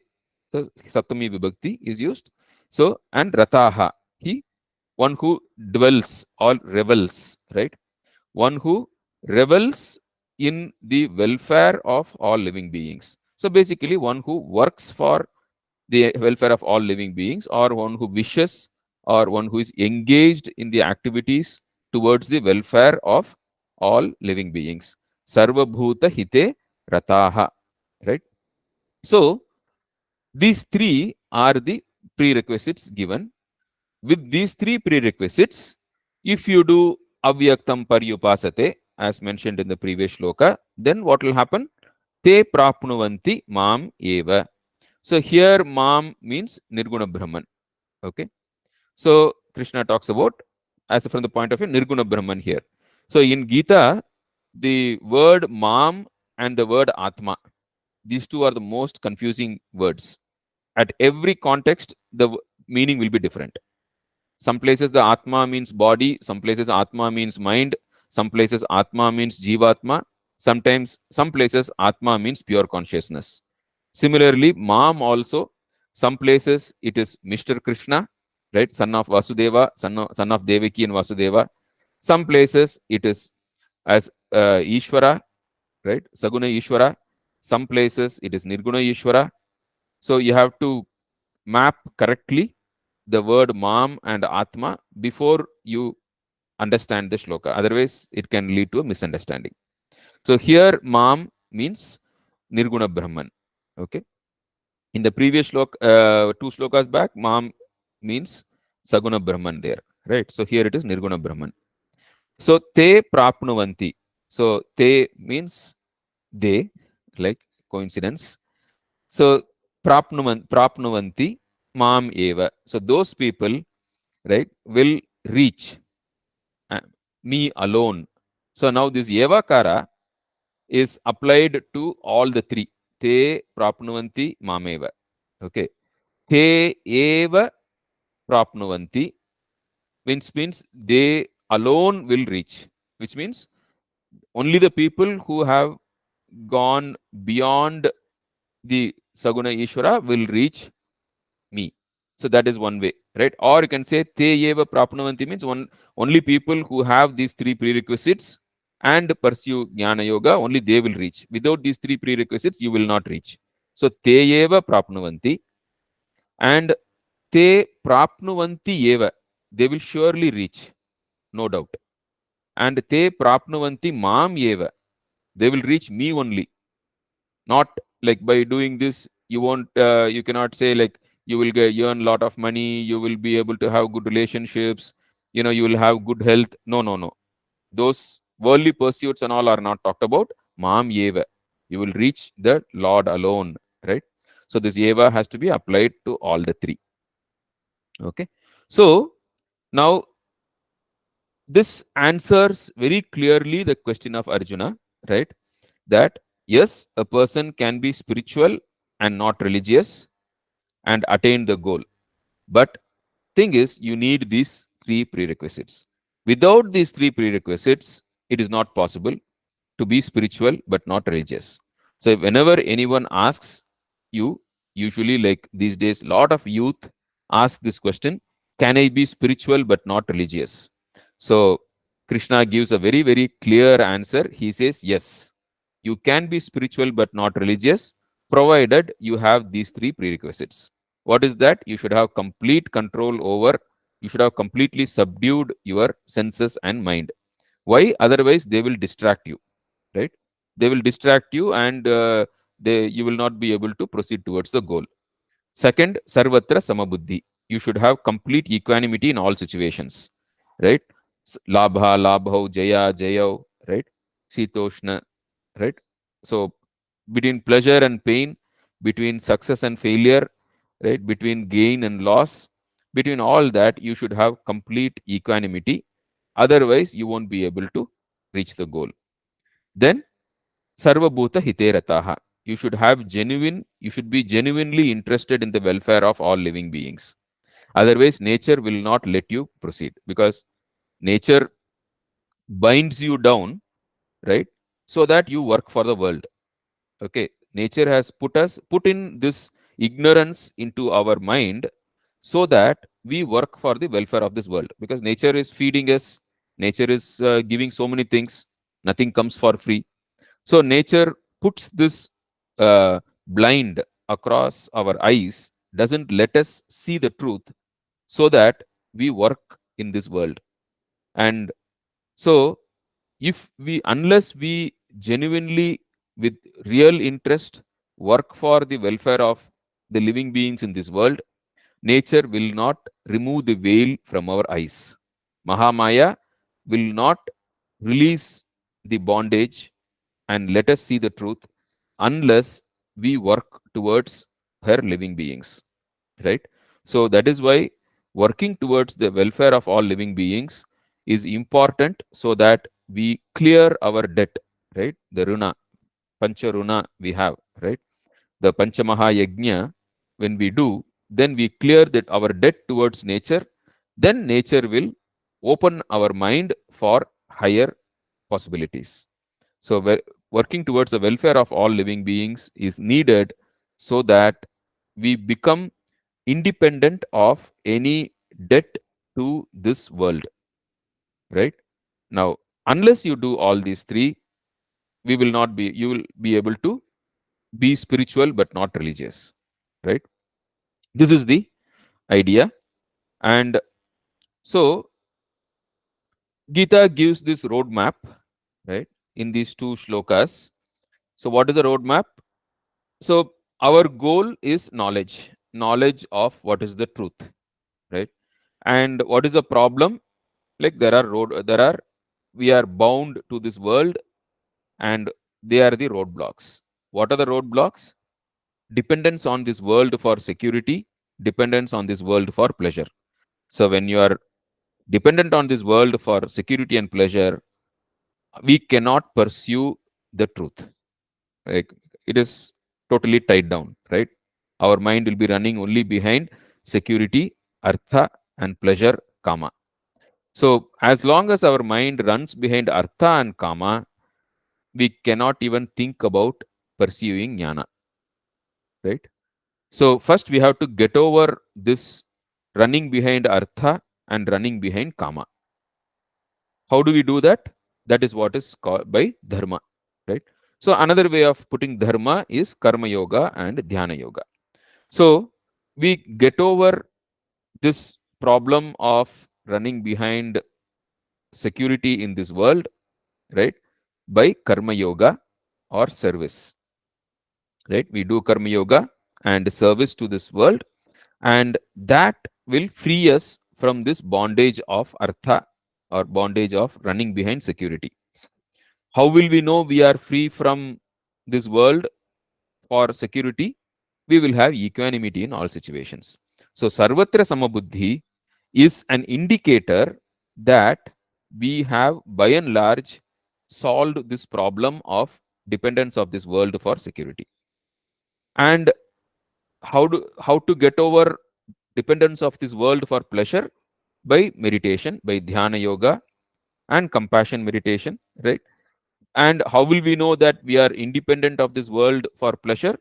So, Saptami Vibhakti is used. So, and Rataha, he, one who dwells or revels, right? One who revels in the welfare of all living beings. So, basically, one who works for the welfare of all living beings, or one who wishes, or one who is engaged in the activities towards the welfare of all living beings. Sarva Bhuta Hite Rataha, right? So, these three are the prerequisites given. With these three prerequisites, if you do avyaktam paryupasate, as mentioned in the previous shloka, then what will happen? Te prapnuvanti mam eva. So here mam means Nirguna Brahman. Okay. So Krishna talks about as from the point of view Nirguna Brahman here. So in Gita, the word mam and the word atma, these two are the most confusing words. At every context, the meaning will be different. Some places the Atma means body, some places Atma means mind, some places Atma means Jivatma, sometimes some places Atma means pure consciousness. Similarly, Mam also, some places it is Mr. Krishna, right, son of Vasudeva, son of Devaki and Vasudeva. Some places it is as Ishvara, right, Saguna Ishvara. Some places it is Nirguna Ishvara. So you have to map correctly the word mam and atma before you understand the shloka. Otherwise, it can lead to a misunderstanding. So here mam means Nirguna Brahman. Okay. In the previous two shlokas back, mam means Saguna Brahman there. Right. So here it is Nirguna Brahman. So te prapnuvanti. So te means they, like coincidence. So prapnuvanti mam eva. So those people, right, will reach uh, me alone. So now this eva kara is applied to all the three. Te prapnuvanti mameva. Okay. Te eva prapnuvanti means they alone will reach, which means only the people who have gone beyond the Saguna Ishvara will reach me. So that is one way, right? Or you can say te eva prapnuvanti means only people who have these three prerequisites and pursue jnana yoga, only they will reach. Without these three prerequisites, you will not reach. So te eva prapnuvanti and te prapnuvanti eva, they will surely reach, no doubt. And te prapnuvanti mam eva, they will reach me only. Not like by doing this, you won't, you cannot say like you will earn a lot of money, you will be able to have good relationships, you will have good health. No, no, no. Those worldly pursuits and all are not talked about. Mam eva. You will reach the Lord alone, right? So this eva has to be applied to all the three. Okay. So now this answers very clearly the question of Arjuna, right? That yes, a person can be spiritual and not religious and attain the goal. But thing is, you need these three prerequisites. Without these three prerequisites, it is not possible to be spiritual but not religious. So whenever anyone asks you, usually like these days, a lot of youth ask this question: can I be spiritual but not religious? So Krishna gives a very, very clear answer. He says, yes, you can be spiritual but not religious, provided you have these three prerequisites. What is that? You should have complete control over, you should have completely subdued your senses and mind. Why? Otherwise, they will distract you, right? They will distract you, and you will not be able to proceed towards the goal. Second, sarvatra samabuddhi. You should have complete equanimity in all situations, right? Labha, labhau, jaya, jayau, right? Shitoshna, right? So between pleasure and pain, between success and failure, right? Between gain and loss, between all that, you should have complete equanimity. Otherwise, you won't be able to reach the goal. Then Sarvabhuta Hiterataha. You should be genuinely interested in the welfare of all living beings. Otherwise, nature will not let you proceed, because nature binds you down, right? So that you work for the world. Okay. Nature has put in this ignorance into our mind so that we work for the welfare of this world, because nature is feeding us, nature is giving so many things, nothing comes for free. So nature puts this blind across our eyes, doesn't let us see the truth, so that we work in this world. And so, unless we genuinely, with real interest, work for the welfare of the living beings in this world, nature will not remove the veil from our eyes. Mahamaya will not release the bondage and let us see the truth unless we work towards her living beings, right? So that is why working towards the welfare of all living beings is important, so that we clear our debt, right? The runa, pancha runa we have, right? The panchamaha yajna, when we do, then we clear that our debt towards nature, then nature will open our mind for higher possibilities. So working towards the welfare of all living beings is needed, so that we become independent of any debt to this world, right? Now, unless you do all these three, you will be able to be spiritual but not religious, right? This is the idea. And so Gita gives this roadmap, right, in these two shlokas. So what is the roadmap? So our goal is knowledge, knowledge of what is the truth, right? And what is the problem? Like there are, we are bound to this world, and they are the roadblocks. What are the roadblocks? Dependence on this world for security, dependence on this world for pleasure. So when you are dependent on this world for security and pleasure, we cannot pursue the truth. Like, it is totally tied down, right? Our mind will be running only behind security, artha, and pleasure, kama. So as long as our mind runs behind artha and kama, we cannot even think about pursuing jnana, right? So first we have to get over this running behind artha and running behind kama. How do we do that? That is what is called by dharma, right? So another way of putting dharma is karma yoga and dhyana yoga. So we get over this problem of running behind security in this world, right? By karma yoga or service, right? We do karma yoga and service to this world, and that will free us from this bondage of artha or bondage of running behind security. How will we know we are free from this world for security? We will have equanimity in all situations. So, Sarvatra Samabuddhi is an indicator that we have by and large solved this problem of dependence of this world for security. And how to get over dependence of this world for pleasure? By meditation, by dhyana yoga and compassion meditation, right? And how will we know that we are independent of this world for pleasure?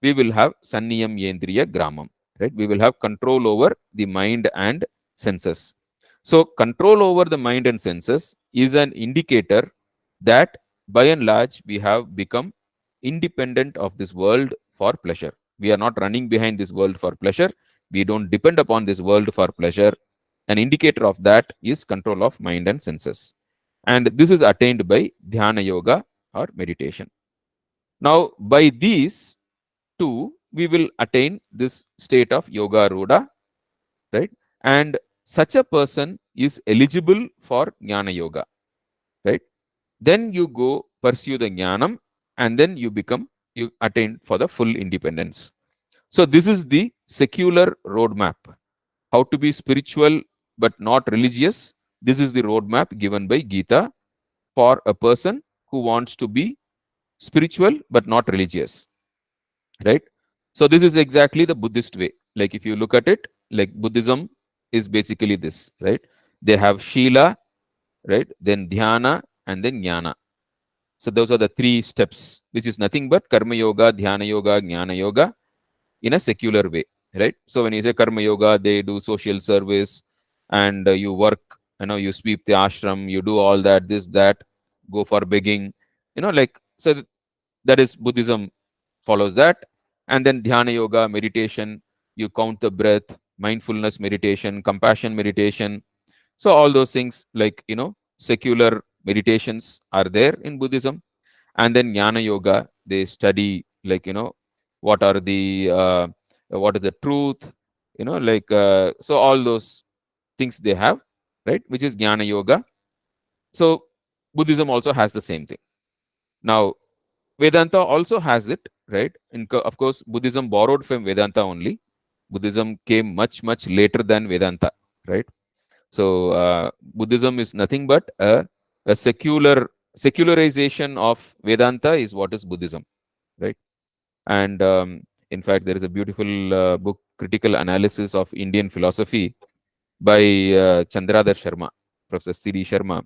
We will have sanniyam yendriya gramam, right? We will have control over the mind and senses. So control over the mind and senses is an indicator that by and large we have become independent of this world for pleasure. We are not running behind this world for pleasure. We don't depend upon this world for pleasure. An indicator of that is control of mind and senses. And this is attained by dhyana yoga or meditation. Now, by these two, we will attain this state of yoga rudha, right? And such a person is eligible for jnana yoga, right? Then you go pursue the jnanam, and then you attain for the full independence. So this is the secular roadmap. How to be spiritual but not religious. This is the roadmap given by Gita for a person who wants to be spiritual but not religious, right? So this is exactly the Buddhist way. Like if you look at it, like Buddhism is basically this, right? They have Shila, right? Then Dhyana and then Jnana. So those are the three steps, which is nothing but Karma Yoga, Dhyana Yoga, Jnana Yoga in a secular way, right? So when you say Karma Yoga, they do social service and you work, you sweep the ashram, you do all that, this, that, go for begging, like, so that is Buddhism follows that. And then Dhyana Yoga, meditation, you count the breath, mindfulness meditation, compassion meditation. So all those things, like, secular meditations are there in Buddhism. And then Jnana Yoga, they study, like, what are the what is the truth, like, so all those things they have, right, which is Jnana Yoga. So Buddhism also has the same thing. Now Vedanta also has it, right? Of course, Buddhism borrowed from Vedanta only. Buddhism came much, much later than Vedanta, right? So Buddhism is nothing but a secularization of Vedanta is what is Buddhism, right? And in fact, there is a beautiful book, Critical Analysis of Indian Philosophy by Chandradhar Sharma, Professor C.D. Sharma,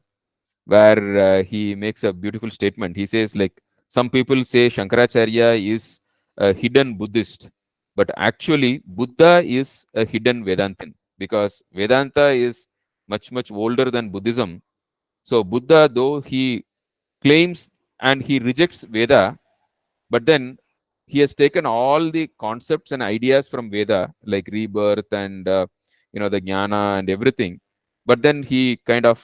where he makes a beautiful statement. He says, like, some people say Shankaracharya is a hidden Buddhist, but actually Buddha is a hidden Vedantin, because Vedanta is much, much older than Buddhism. So Buddha, though he claims and he rejects Veda, but then he has taken all the concepts and ideas from Veda, like rebirth and the jnana and everything, but then he kind of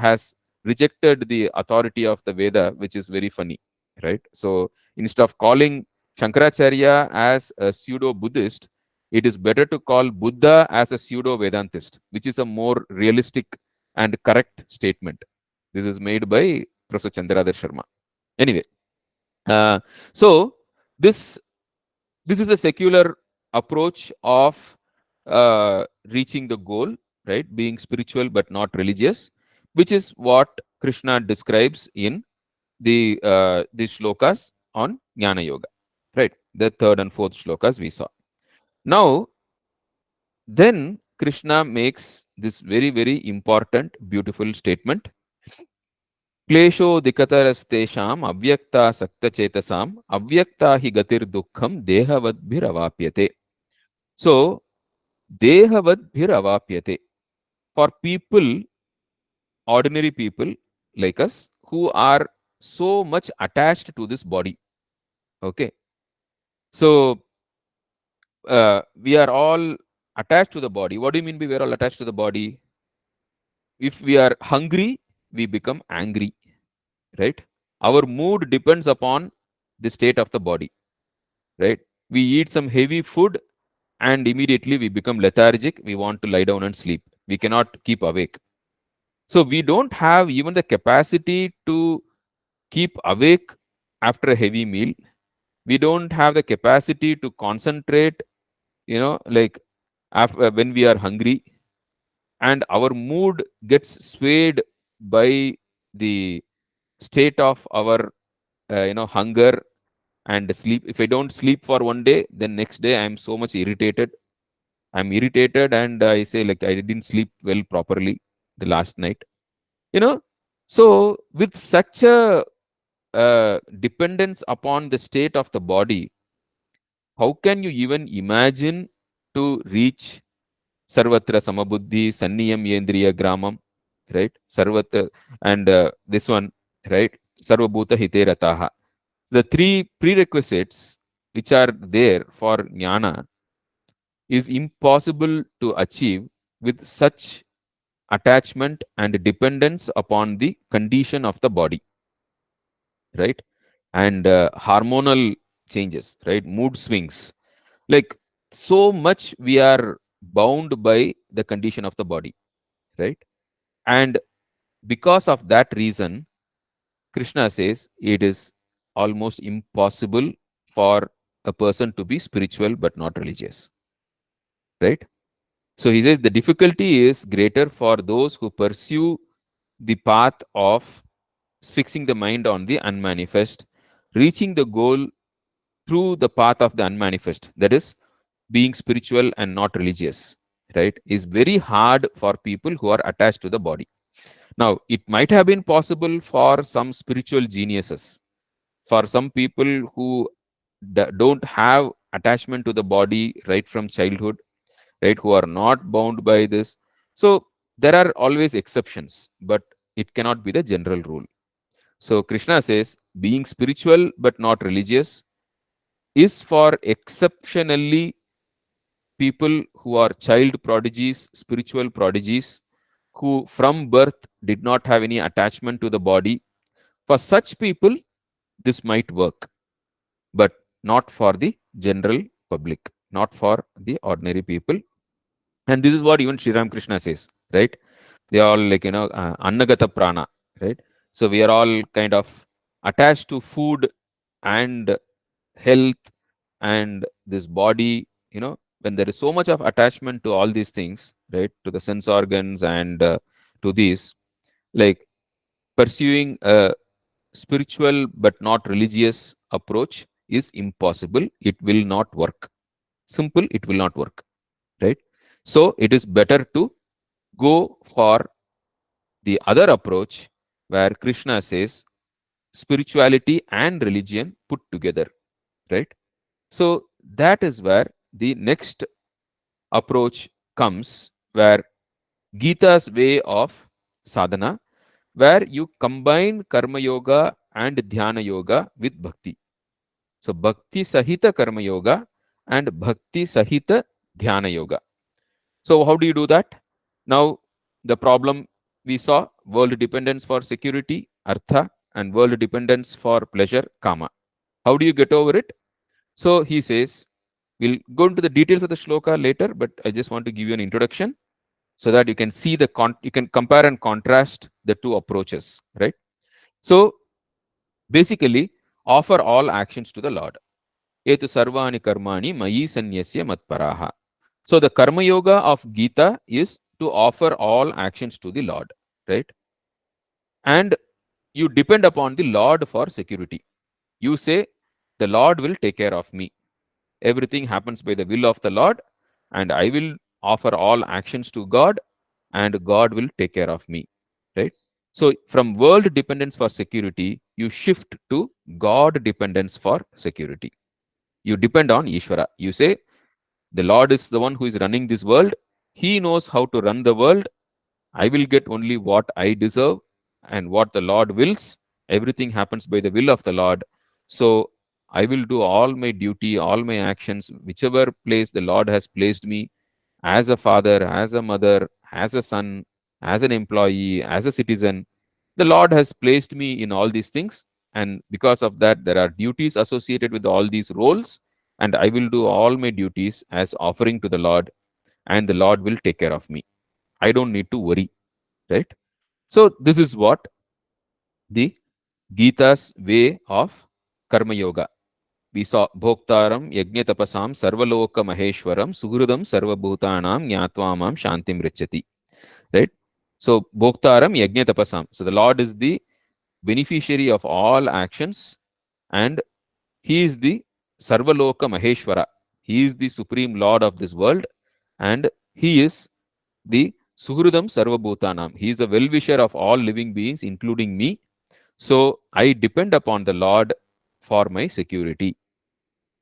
has rejected the authority of the Veda, which is very funny, right? So instead of calling Shankaracharya as a pseudo Buddhist, it is better to call Buddha as a pseudo Vedantist, which is a more realistic and correct statement. This is made by Professor Chandradhar Sharma. Anyway, uh, so this this is a secular approach of reaching the goal, right? Being spiritual but not religious, which is what Krishna describes in the shlokas on Jnana Yoga, right? The third and fourth shlokas we saw. Now, then Krishna makes this very, very important, beautiful statement. Klesho dikatarastesham avyakta sakta chetasam avyakta hi gatir dukkham dehavadbhiravapyate. So, dehavadbhiravapyate. For people, ordinary people like us, who are so much attached to this body. Okay. So, we are all attached to the body. What do you mean by we are all attached to the body? If we are hungry, we become angry, right? Our mood depends upon the state of the body, right? We eat some heavy food and immediately we become lethargic. We want to lie down and sleep. We cannot keep awake. So we don't have even the capacity to keep awake after a heavy meal. We don't have the capacity to concentrate, like after, when we are hungry, and our mood gets swayed by the state of our hunger and sleep. If I don't sleep for one day, then next day I am so much irritated. I'm irritated and I say like I didn't sleep well properly the last night. You know, so with such a dependence upon the state of the body, how can you even imagine to reach Sarvatra Samabuddhi, Sanniyam Yendriya Gramam, right? Sarvatra, and this one, right? Sarvabhuta Hite Rataha. The three prerequisites which are there for jnana is impossible to achieve with such attachment and dependence upon the condition of the body, right? And hormonal changes, right? Mood swings, like so much we are bound by the condition of the body, right? And because of that reason, Krishna says it is almost impossible for a person to be spiritual but not religious, right? So he says the difficulty is greater for those who pursue the path of fixing the mind on the unmanifest, reaching the goal through the path of the unmanifest, that is, being spiritual and not religious, right? Is very hard for people who are attached to the body. Now, it might have been possible for some spiritual geniuses, for some people who don't have attachment to the body right from childhood, right, who are not bound by this. So there are always exceptions, but it cannot be the general rule. So Krishna says being spiritual but not religious is for exceptionally people who are child prodigies, spiritual prodigies, who from birth did not have any attachment to the body. For such people, this might work, but not for the general public, not for the ordinary people. And this is what even Sri Ram Krishna says, right? They are all like, Annagata Prana, right? So we are all kind of attached to food and health and this body, when there is so much of attachment to all these things, right? To the sense organs and to these, like pursuing a spiritual but not religious approach is impossible. It will not work. Simple, it will not work, right? So it is better to go for the other approach where Krishna says spirituality and religion put together, right? So that is where the next approach comes, where Gita's way of sadhana, where you combine karma yoga and dhyana yoga with bhakti. So Bhakti Sahita Karma Yoga and Bhakti Sahita Dhyana Yoga. So how do you do that? Now, the problem we saw, world dependence for security, artha, and world dependence for pleasure, kama. How do you get over it? So he says, we'll go into the details of the shloka later, but I just want to give you an introduction so that you can see you can compare and contrast the two approaches, right? So basically, offer all actions to the Lord. Etu sarvani karmani mayi sanyasya matparaha. So the karma yoga of Gita is to offer all actions to the Lord, right? And you depend upon the Lord for security. You say, the Lord will take care of me. Everything happens by the will of the Lord, and I will offer all actions to God, and God will take care of me, right? So from world dependence for security, you shift to God dependence for security. You depend on Ishvara. You say, the Lord is the one who is running this world. He knows how to run the world. I will get only what I deserve and what the Lord wills. Everything happens by the will of the Lord. So I will do all my duty, all my actions, whichever place the Lord has placed me, as a father, as a mother, as a son, as an employee, as a citizen. The Lord has placed me in all these things. And because of that, there are duties associated with all these roles. And I will do all my duties as offering to the Lord, and the Lord will take care of me. I don't need to worry, right? So, this is what the Gita's way of Karma Yoga. We saw Bhoktaram, Yajnatapasam, Sarvaloka Maheshwaram, Suhrudam, Sarvabhutanam, Nyatwamam, Shantim Richati. Right? So, Bhoktaram, Yajnatapasam. So, the Lord is the beneficiary of all actions, and He is the Sarvaloka Maheshwara. He is the supreme Lord of this world, and He is the Suhrudam Sarvabhutanam. He is the well-wisher of all living beings, including me. So, I depend upon the Lord for my security.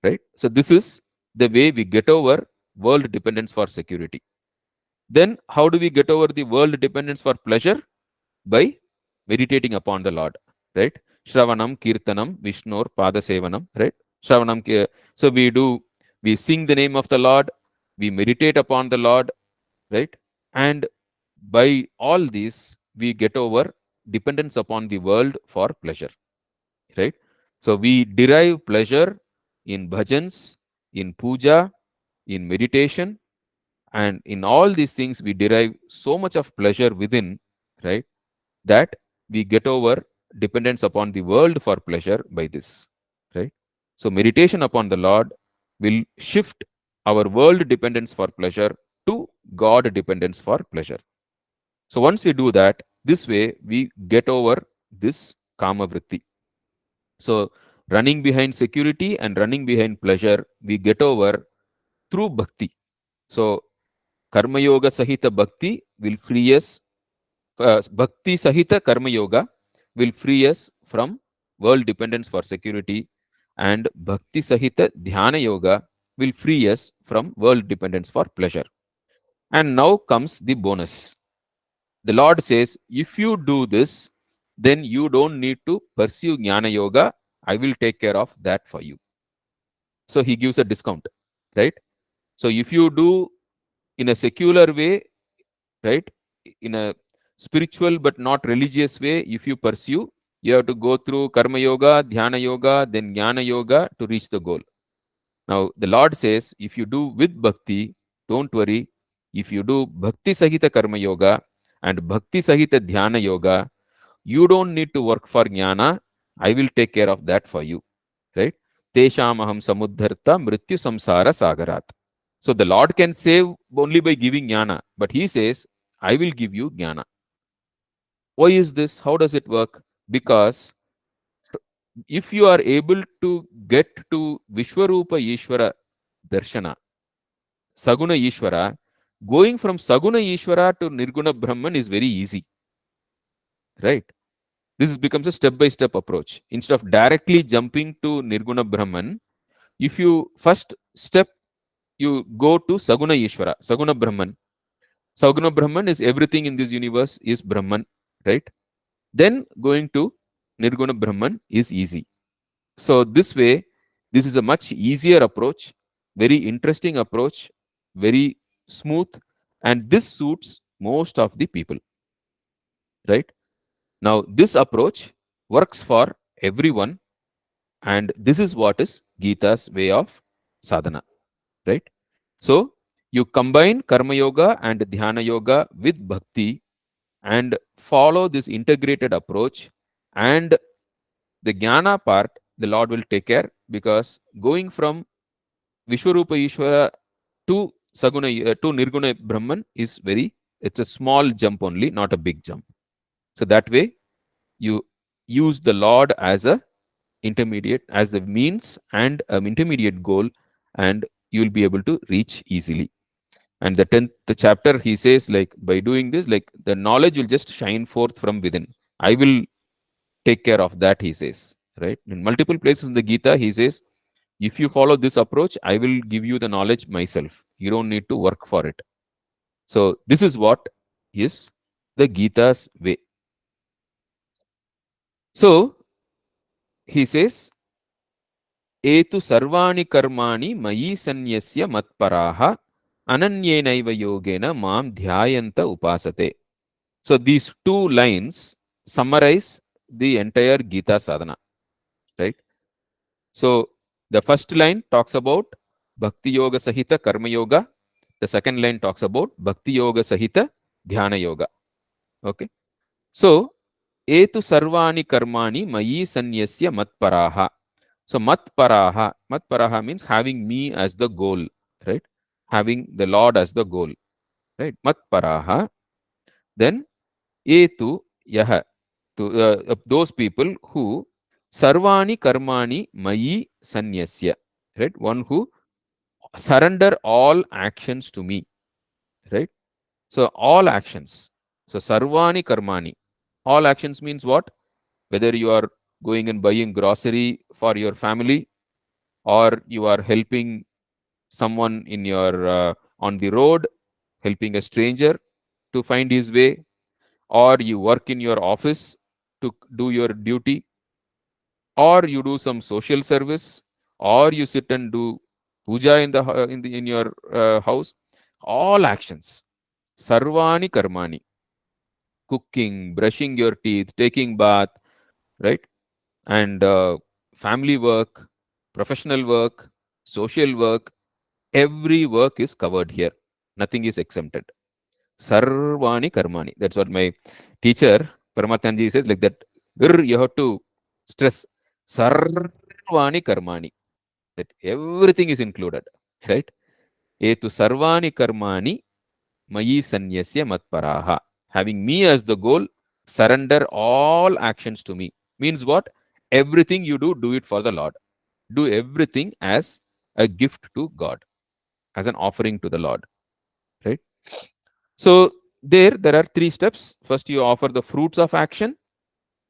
Right? So this is the way we get over world dependence for security. Then how do we get over the world dependence for pleasure? By meditating upon the Lord, right? Shravanam, Kirtanam, Vishnur, Padasevanam, right? Shravanam, so we sing the name of the Lord, we meditate upon the Lord, right? And by all these, we get over dependence upon the world for pleasure, right? So we derive pleasure in bhajans, in puja, in meditation, and in all these things we derive so much of pleasure within, right? That we get over dependence upon the world for pleasure by this, right? So meditation upon the Lord will shift our world dependence for pleasure to God dependence for pleasure. So once we do that, this way we get over this kama vritti. So running behind security and running behind pleasure, we get over through bhakti. So Karma Yoga Sahita Bhakti will free us, Bhakti Sahita Karma Yoga will free us from world dependence for security, and Bhakti Sahita Dhyana Yoga will free us from world dependence for pleasure. And now comes the bonus. The Lord says, if you do this, then you don't need to pursue Jnana Yoga. I will take care of that for you. So he gives a discount, right? So if you do in a secular way, right, in a spiritual but not religious way, if you pursue, you have to go through Karma Yoga, Dhyana Yoga, then Jnana Yoga to reach the goal. Now, the Lord says, if you do with bhakti, don't worry. If you do Bhakti Sahita Karma Yoga and Bhakti Sahita Dhyana Yoga, you don't need to work for Jnana. I will take care of that for you. Right? Tesham aham samudharta mrityu samsara sagarat. So the Lord can save only by giving Jnana, but He says, I will give you Jnana. Why is this? How does it work? Because if you are able to get to Vishwarupa Ishvara Darshana, Saguna Ishvara, going from Saguna Ishvara to Nirguna Brahman is very easy. Right? This becomes a step-by-step approach. Instead of directly jumping to Nirguna Brahman, if you first step, you go to Saguna Ishvara, Saguna Brahman. Saguna Brahman is everything in this universe is Brahman, right? Then going to Nirguna Brahman is easy. So this way, This is a much easier approach, very interesting approach, very smooth, and this suits most of the people, right? Now, this approach works for everyone, and this is what is Gita's way of sadhana, right? So, you combine Karma Yoga and Dhyana Yoga with Bhakti and follow this integrated approach, and the Jnana part, the Lord will take care, because going from Vishwarupa Ishvara to to Nirguna Brahman is it's a small jump only, not a big jump. So that way, you use the Lord as a intermediate, as the means and an intermediate goal, and you will be able to reach easily. And the 10th chapter, he says, like, by doing this, like, the knowledge will just shine forth from within. I will take care of that, he says, right? In multiple places in the Gita, he says, if you follow this approach, I will give you the knowledge myself. You don't need to work for it. So, this is what is the Gita's way. So, he says, Etu sarvani karmani mayi sanyasya matparaha ananyenaiva yogena mam dhyayanta upasate. So, these two lines summarize the entire Gita sadhana, right? So, the first line talks about Bhakti Yoga Sahita Karma Yoga. The second line talks about Bhakti Yoga Sahita Dhyana Yoga. Okay. So, Etu Sarvani Karmani Mayi Sanyasya Matparaha. So, Matparaha means having me as the goal, right? Having the Lord as the goal, right? Matparaha. Then, Etu Yaha. To those people who Sarvani Karmani Mayi Sanyasya, right? One who surrender all actions to me, right? So, all actions. So, Sarvani Karmani. All actions means what? Whether you are going and buying grocery for your family, or you are helping someone in your on the road, helping a stranger to find his way, or you work in your office to do your duty, or you do some social service, or you sit and do puja in the in your house. All actions, sarvani karmani, cooking, brushing your teeth, taking bath, right? And family work, professional work, social work, every work is covered here. Nothing is exempted. Sarvani karmani. That's what my teacher Paramathanji says, like that. You have to stress sarvani karmani. That everything is included, right? Etu sarvani karmani mayi sanyasya matparaha. Having me as the goal, surrender all actions to me. Means what? Everything you do, do it for the Lord. Do everything as a gift to God, as an offering to the Lord, right? So there are three steps. First, you offer the fruits of action,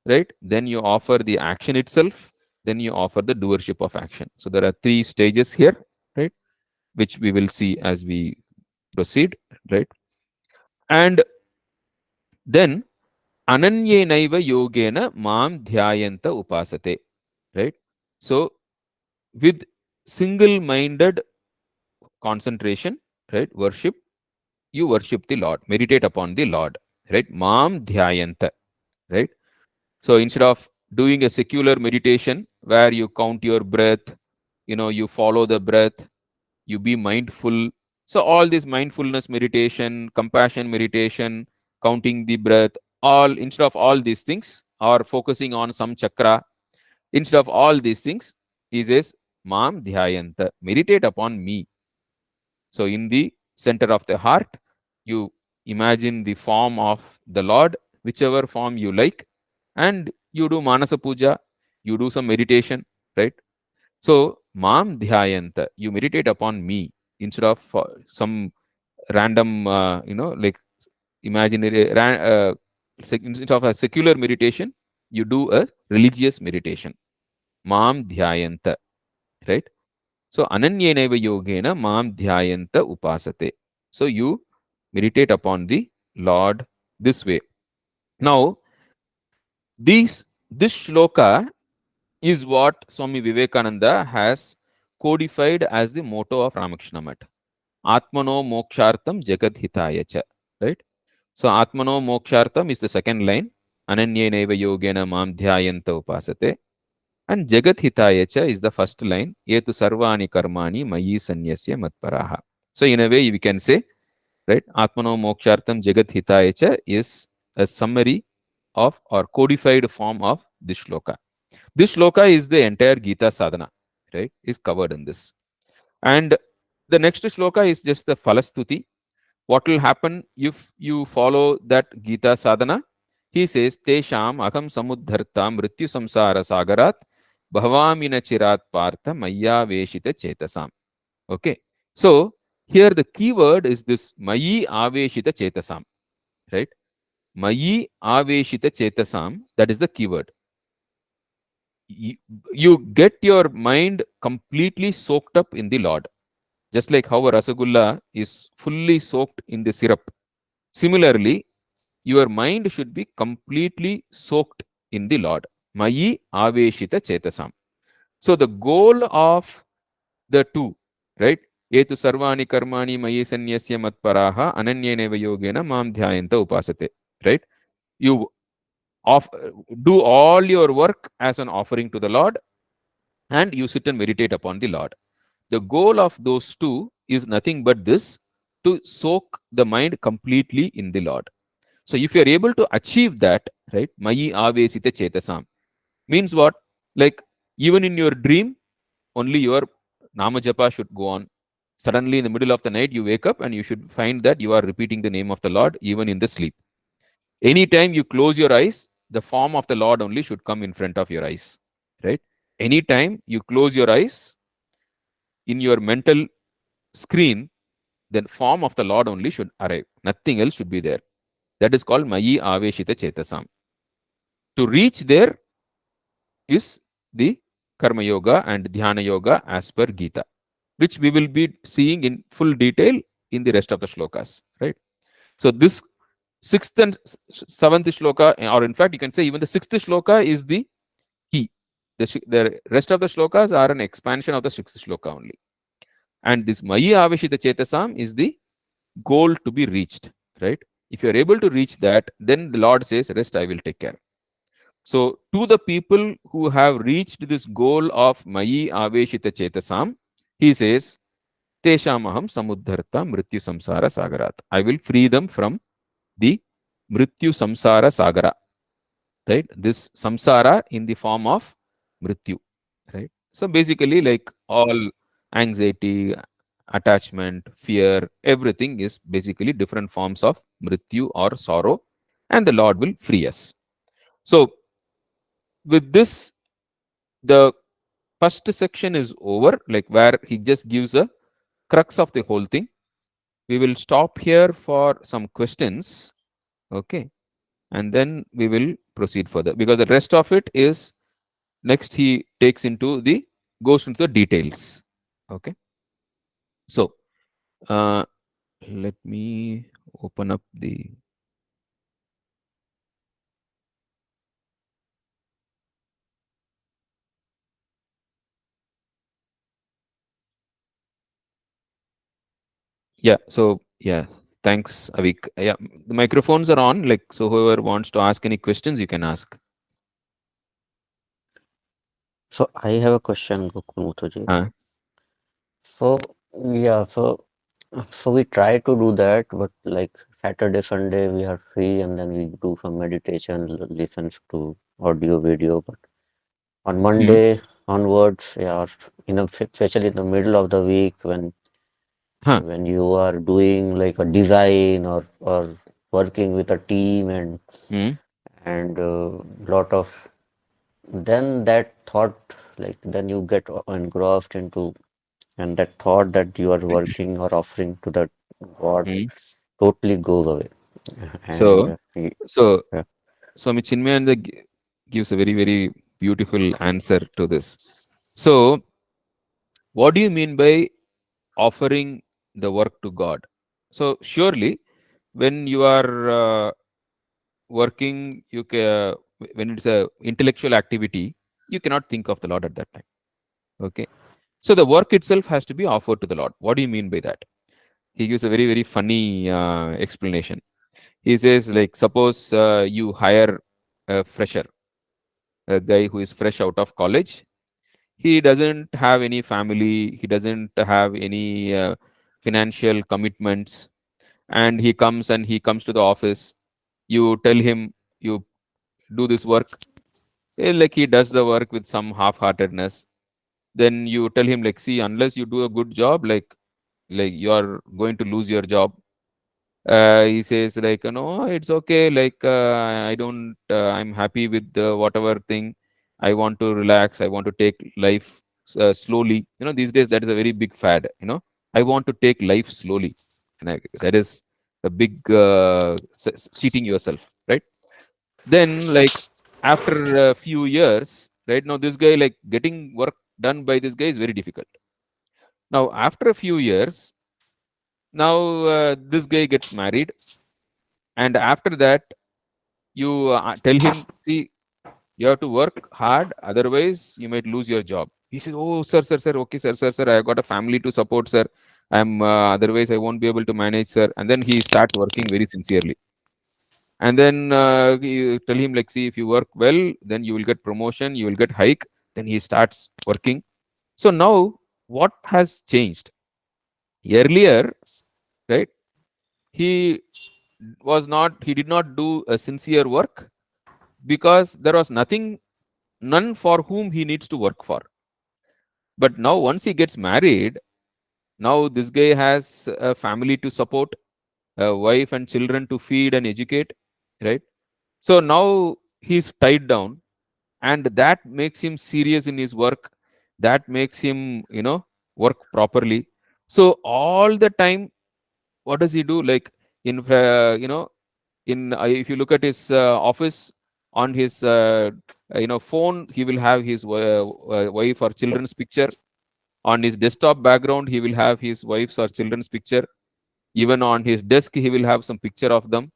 right? Then you offer the action itself. Then you offer the doership of action. So there are three stages here, right? Which we will see as we proceed, right? And then ananyenaiva yogena mam dhyayanta upasate, right? So with single-minded concentration, right? Worship, you worship the Lord, meditate upon the Lord, right? Mam dhyayanta, right? So instead of doing a secular meditation where you count your breath, you follow the breath, you be mindful. So all this mindfulness meditation, compassion meditation, counting the breath, all instead of all these things, or focusing on some chakra, instead of all these things, he says, Mam Dhyayanta, meditate upon me. So in the center of the heart, you imagine the form of the Lord, whichever form you like, and you do Manasa Puja, you do some meditation, right? So, Mam Dhyayanta, you meditate upon me instead of some random, like imaginary, instead of a secular meditation, you do a religious meditation. Mam Dhyayanta, right? So, Ananyeneva Yogena Mam Dhyayanta Upasate. So, you meditate upon the Lord this way. Now, this shloka is what Swami Vivekananda has codified as the motto of Ramakrishna Math. Atmano mokshartam jagat hitaya cha. Right? So Atmano mokshartam is the second line. Ananyeneva yogena mam dhyayanta upasate. And jagat hitaya cha is the first line. Yetu sarvani karmani mayi sanyasya matparaha. So in a way we can say, right, Atmano mokshartam jagat hitaya cha is a summary of or codified form of this shloka. This shloka is the entire Gita sadhana, right? Is covered in this. And the next shloka is just the Falastuti. What will happen if you follow that Gita sadhana? He says, Tesham aham samuddharta mrityu samsara sagarat bhavamina chirat partha maya veshita chetasam. Okay. So here the keyword is this mayi aveshita chetasam, right? Mayi aveshita chetasam, that is the keyword. You get your mind completely soaked up in the Lord. Just like how a Rasagulla is fully soaked in the syrup. Similarly, your mind should be completely soaked in the Lord. Mayi aveshita chetasam. So the goal of the two, right? Etu sarvani karmani mayi sanyasya matparaha ananyeneva yogena mam dhyayanta upasate. Right? You off, do all your work as an offering to the Lord, and you sit and meditate upon the Lord. The goal of those two is nothing but this, to soak the mind completely in the Lord. So if you are able to achieve that, right, Mayi Avesita Chetasam, means what? Like even in your dream, only your Nama Japa should go on. Suddenly in the middle of the night, you wake up and you should find that you are repeating the name of the Lord even in the sleep. Anytime you close your eyes, the form of the Lord only should come in front of your eyes. Right? Anytime you close your eyes, in your mental screen, the form of the Lord only should arrive. Nothing else should be there. That is called Mayi Aveshita Chetasam. To reach there is the Karma Yoga and Dhyana Yoga as per Gita, which we will be seeing in full detail in the rest of the shlokas. Right? So this sixth and seventh shloka, or in fact, you can say even the sixth shloka is the key. The rest of the shlokas are an expansion of the sixth shloka only. And this Mayi Aveshita Chetasam is the goal to be reached, right? If you are able to reach that, then the Lord says, rest I will take care. So to the people who have reached this goal of Mayi Aveshita Chetasam, he says, Teshamaham samuddharta mrityu samsara sagarat. I will free them from the mrityu samsara sagara, right? This samsara in the form of mrityu, right? So basically, like all anxiety, attachment, fear, everything is basically different forms of mrityu or sorrow, and the Lord will free us. So with this, the first section is over, like where he just gives a crux of the whole thing. We will stop here for some questions, okay, and then we will proceed further, because the rest of it is next he takes into the goes into the details. Okay, so let me open up the yeah. So yeah, thanks Avik. Yeah, the microphones are on, like, so whoever wants to ask any questions you can ask. So I have a question, Gokul Muthuji. uh, So yeah, so we try to do that, but like Saturday, Sunday we are free, and then we do some meditation, listens to audio, video. But on mm, Monday onwards, yeah, or especially in the middle of the week huh, when you are doing like a design or working with a team mm, and lot of then that thought like then you get engrossed into and that thought that you are working or offering to the God mm. totally goes away. And So so yeah. Swami Chinmayananda gives a very very beautiful answer to this. So what do you mean by offering the work to God? So surely when you are working, when it's a intellectual activity, you cannot think of the Lord at that time. Okay. So the work itself has to be offered to the Lord. What do you mean by that? He gives a very, very funny explanation. He says, like, suppose you hire a fresher, a guy who is fresh out of college. He doesn't have any family, he doesn't have any financial commitments, and he comes to the office. You tell him, you do this work, like he does the work with some half-heartedness. Then you tell him, like, see, unless you do a good job, like you are going to lose your job. He says, like, no, it's okay, like, I don't I'm happy with whatever thing. I want to relax, I want to take life slowly. These days that is a very big fad. I want to take life slowly. That is a big cheating yourself, right? Then, like, after a few years, right, now this guy, like, getting work done by this guy is very difficult. Now after a few years, now this guy gets married, and after that you tell him, see, you have to work hard, otherwise you might lose your job. He says, oh, sir, sir, sir, okay, sir, sir, sir, I got a family to support, sir. I'm Otherwise I won't be able to manage, sir. And then he starts working very sincerely. And then you tell him, like, see, if you work well, then you will get promotion, you will get hike. Then he starts working. So now what has changed? Earlier, right, he he did not do a sincere work, because there was none for whom he needs to work for. But now once he gets married, now this guy has a family to support, a wife and children to feed and educate, right? So now he's tied down, and that makes him serious in his work. That makes him, work properly. So all the time, what does he do? Like, in in if you look at his office, on his phone, he will have his wife or children's picture. On his desktop background, he will have his wife's or children's picture. Even on his desk, he will have some picture of them.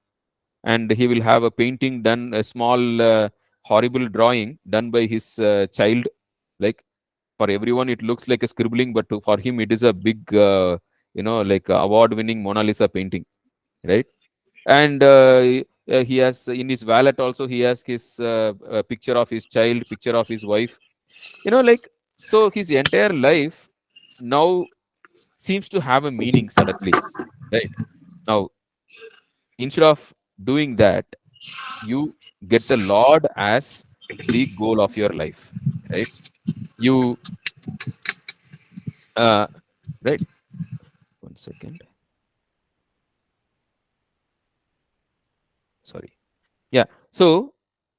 And he will have a painting done, a small horrible drawing done by his child. Like, for everyone it looks like a scribbling, but for him it is a big like award winning Mona Lisa painting, right? And he has in his wallet also, he has his picture of his child, picture of his wife. Like, so his entire life now seems to have a meaning suddenly, right? Now, instead of doing that, you get the Lord as the goal of your life, right? You uh right, 1 second, sorry. Yeah. So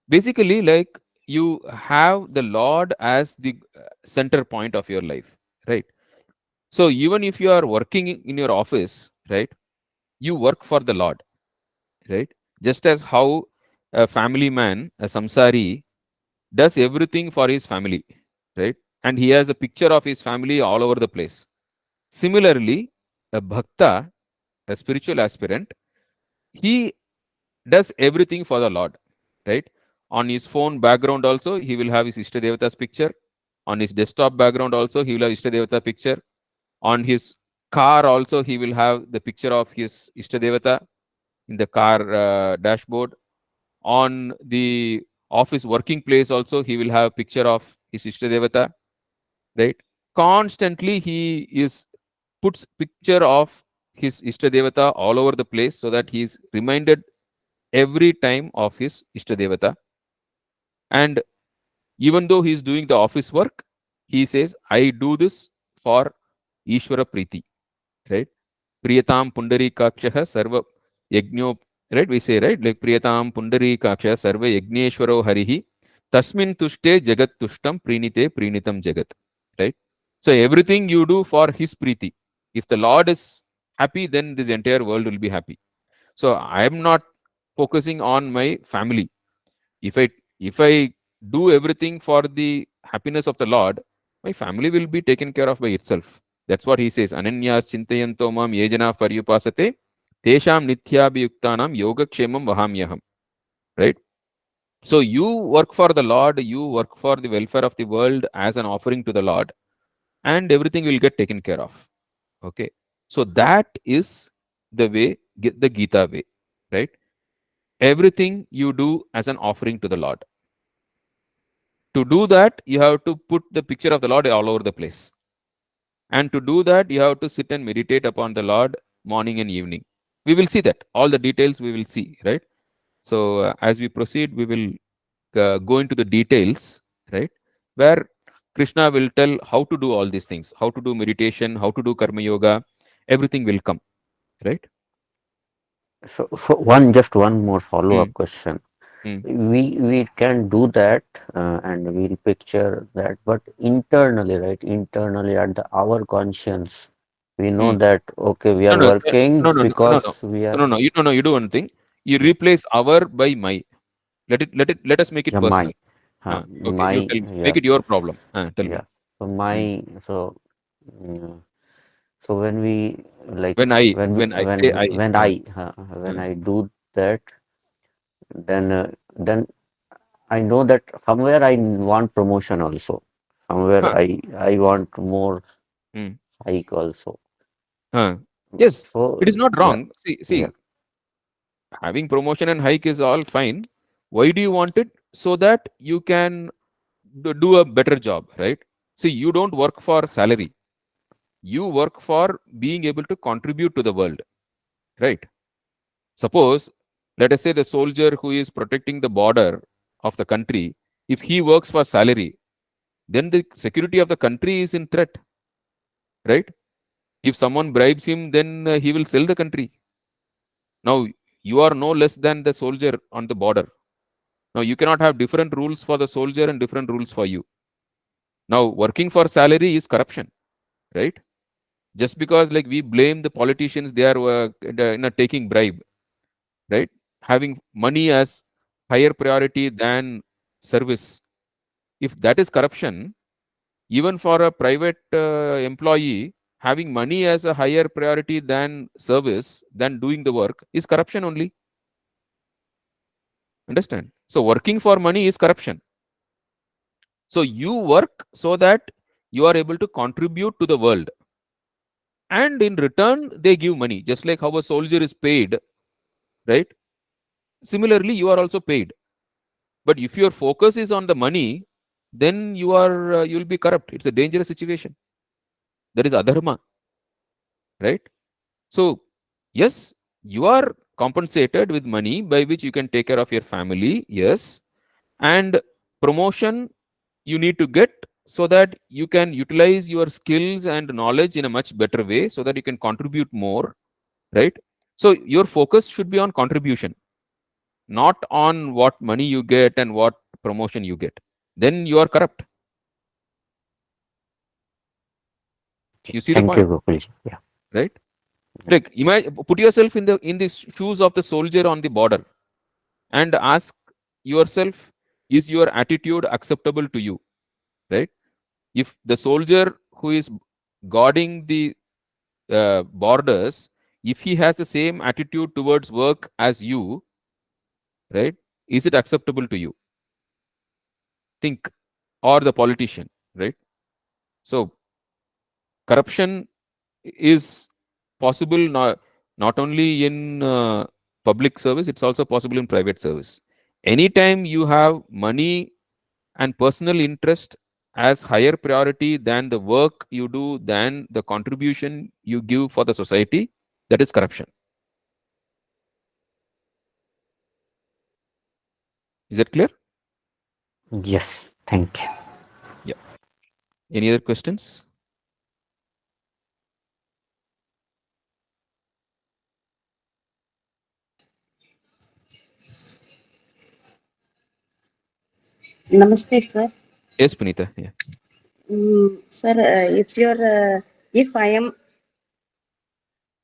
basically, like, you have the Lord as the center point of your life, right? So even if you are working in your office, right, you work for the Lord, right? Just as how a family man, a samsari, does everything for his family, right? And he has a picture of his family all over the place. Similarly, a bhakta, a spiritual aspirant, he does everything for the Lord, right? On his phone background also, he will have his Ishtadevata's picture. On his desktop background also, he will have Ishtadevata picture. On his car also, he will have the picture of his Ishtadevata in the car dashboard. On the office working place also, he will have picture of his Ishtadevata, right? Constantly, he is puts picture of his Ishtadevata all over the place, so that he is reminded every time of his Ishtadevata. And even though he is doing the office work, he says, I do this for Ishvara Priti, right? Priyatam Pundari Kakshaha Sarva Yajno, right? We say, right? Like, Priyatam Pundari Kaksha Sarva Yagneshwaro Harihi Tasmin Tushte Jagat Tushtam Prinite Prinitam Jagat, right? So everything you do for his Priti. If the Lord is happy, then this entire world will be happy. So I am not focusing on my family. If I do everything for the happiness of the Lord, my family will be taken care of by itself. That's what he says. Ananyas chintayanto mam yejana paryupasate tesham nityabhiyuktanam yogakshemam vahamyaham. Right? So you work for the Lord, you work for the welfare of the world as an offering to the Lord, and everything will get taken care of. Okay. So that is the way, the Gita way, right? Everything you do as an offering to the Lord. To do that, you have to put the picture of the Lord all over the place. And to do that, you have to sit and meditate upon the Lord morning and evening. We will see that. All the details we will see, right? So, as we proceed, we will go into the details, right? Where Krishna will tell how to do all these things, how to do meditation, how to do karma yoga, everything will come, right? So just one more follow Mm, up question. mm, We can do that, and we'll picture that, but internally, right? Internally, at the our conscience, we know mm. that okay, we No, are no, working no, no, no, no, because no, we are, no, no. You, no, no. You do one thing. You yeah, replace our by my. Let us make it yeah, personal. Okay, my, you tell me. Make yeah, it your problem. Tell me. yeah. So Mm. my, mm, so when we like When I say I, when uh, I do that, then I know that somewhere I want promotion also. Somewhere huh, I want more mm, hike also. huh. Yes, So it is not yeah, wrong. See, yeah, having promotion and hike is all fine. Why do you want it? So that you can do a better job, right? See, you don't work for salary. You work for being able to contribute to the world, right? Suppose, let us say the soldier who is protecting the border of the country, if he works for salary, then the security of the country is in threat, right? If someone bribes him, then he will sell the country. Now, you are no less than the soldier on the border. Now, you cannot have different rules for the soldier and different rules for you. Now, working for salary is corruption, right? Just because like we blame the politicians, they are taking bribe, right? Having money as higher priority than service. If that is corruption, even for a private employee, having money as a higher priority than service, than doing the work, is corruption only. Understand? So, working for money is corruption. So, you work so that you are able to contribute to the world. And in return, they give money, just like how a soldier is paid, right? Similarly, you are also paid. But if your focus is on the money, then you'll be corrupt. It's a dangerous situation. That is adharma, right? So, yes, you are compensated with money by which you can take care of your family, yes, and promotion you need to get so that you can utilize your skills and knowledge in a much better way so that you can contribute more, right? So, your focus should be on contribution, not on what money you get and what promotion you get. Then you are corrupt. You see the thank you, point, Gokul. Yeah, right? Like, imagine, put yourself in the shoes of the soldier on the border and ask yourself, is your attitude acceptable to you, right? If the soldier who is guarding the borders, if he has the same attitude towards work as you, right, is it acceptable to you? Think. Or the politician, right? So corruption is possible not only in public service, it's also possible in private service. Anytime you have money and personal interest as higher priority than the work you do, than the contribution you give for the society, that is corruption. Is that clear? yes, thank you. Yeah. Any other questions? Namaste, sir. Yes, Punita. Yeah. Sir, if I am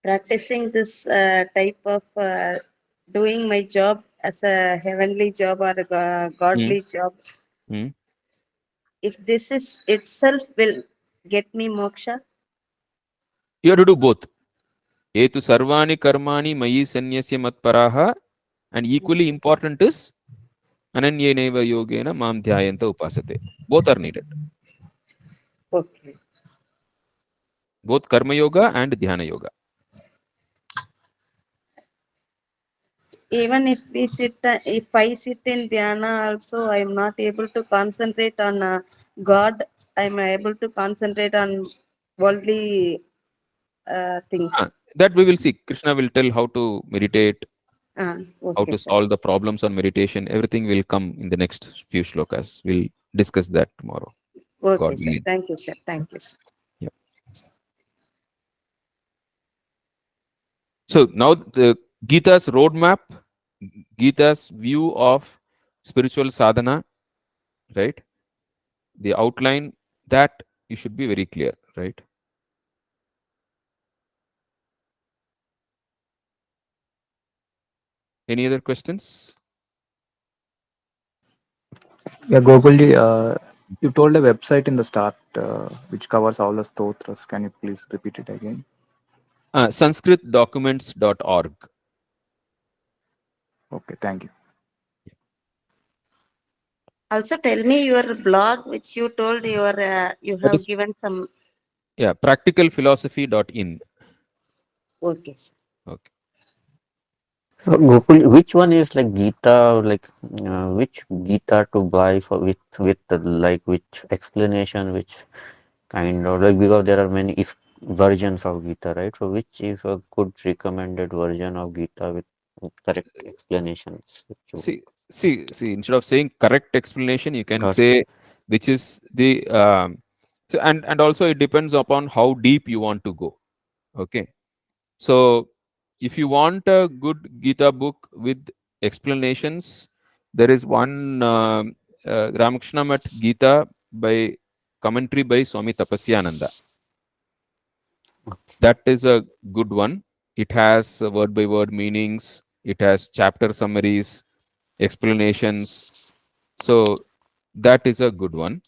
practicing this type of doing my job as a heavenly job or a Mm, godly job, mm. if this is itself will get me moksha, You have to do both. Etu sarvani karmani mayi sanyasya matparaha, and equally important is Ananyeneva yogena mam dhyayanta upasate. Both are needed. Okay. Both karma yoga and dhyana yoga. Even if we sit, if I sit in dhyana, also I'm not able to concentrate on God. I'm able to concentrate on worldly things. That we will see. Krishna will tell how to meditate, how Okay, to sir. solve the problems on meditation. Everything will come in the next few shlokas. We'll discuss that tomorrow, Okay, God sir. willing. Thank you, sir. Thank you, sir. Yeah. So now the Gita's roadmap, Gita's view of spiritual sadhana, right? The outline, that you should be very clear, right? Any other questions? Yeah, Gogolji, you told a website in the start which covers all the stotras. Can you please repeat it again? Sanskritdocuments.org. Okay, thank you. Also, tell me your blog, which you told you That have is, given some. yeah, practicalphilosophy.in. Okay, sir. Okay. So Gokul, which one is like Gita, like which Gita to buy for with like which explanation, which kind of like, because there are many if versions of Gita, right? So which is a good recommended version of Gita with correct explanations? Which you See, see. Instead of saying correct explanation, you can got? say which is the so, and also it depends upon how deep you want to go. Okay. So if you want a good Gita book with explanations, there is one Ramakrishna Math Gita by commentary by Swami Tapasyananda. That is a good one. It has word by word meanings. It has chapter summaries, explanations. So that is a good one.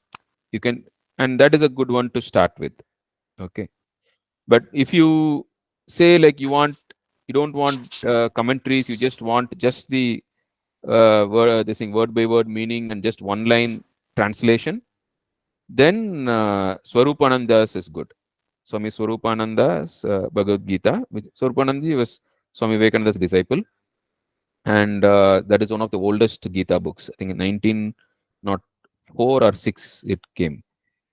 You can, and that is a good one to start with. Okay. But if you say like you don't want commentaries, you just want just the this thing word by word meaning and just one line translation, then Swarupananda's is good. Swami Swarupananda's Bhagavad Gita, which Swarupananda was Swami Vivekananda's disciple, and that is one of the oldest Gita books. I think in 19 not 4 or 6 it came.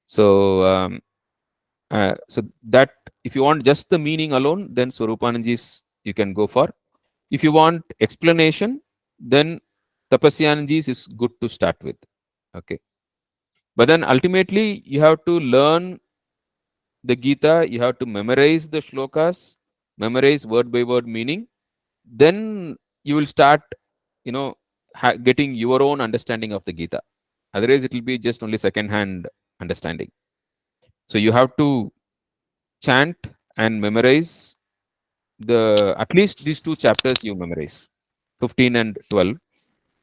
So so that if you want just the meaning alone, then Swarupananji's you can go for. If you want explanation, then Tapasyananji's is good to start with. Okay. But then ultimately you have to learn the Gita, you have to memorize the shlokas, memorize word by word meaning. Then you will start, you know, getting your own understanding of the Gita. Otherwise, it will be just only second hand understanding. So you have to chant and memorize the at least these two chapters you memorize 15 and 12.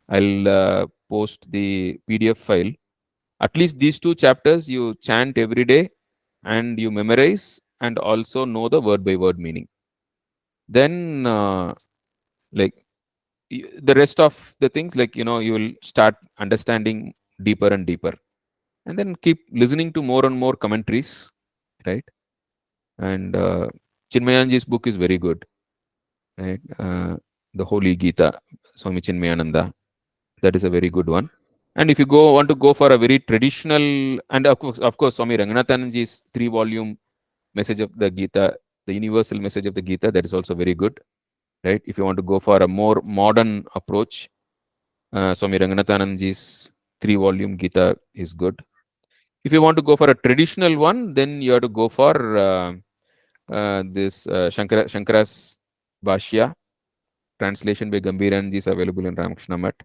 I'll post the PDF file. At least these two chapters you chant every day and you memorize and also know the word by word meaning. Then like the rest of the things, like you will start understanding deeper and deeper, and then keep listening to more and more commentaries, right? And Chinmayanji's book is very good, right? The Holy Gita, Swami Chinmayananda, that is a very good one. And if you want to go for a very traditional, and of course Swami Ranganathananji's 3-volume message of the Gita, the universal message of the Gita, that is also very good, right? If you want to go for a more modern approach, Swami Ranganathananji's 3-volume Gita is good. If you want to go for a traditional one, then you have to go for this Shankara's Bhashya. Translation by Gambiranji is available in Ramakrishna Math.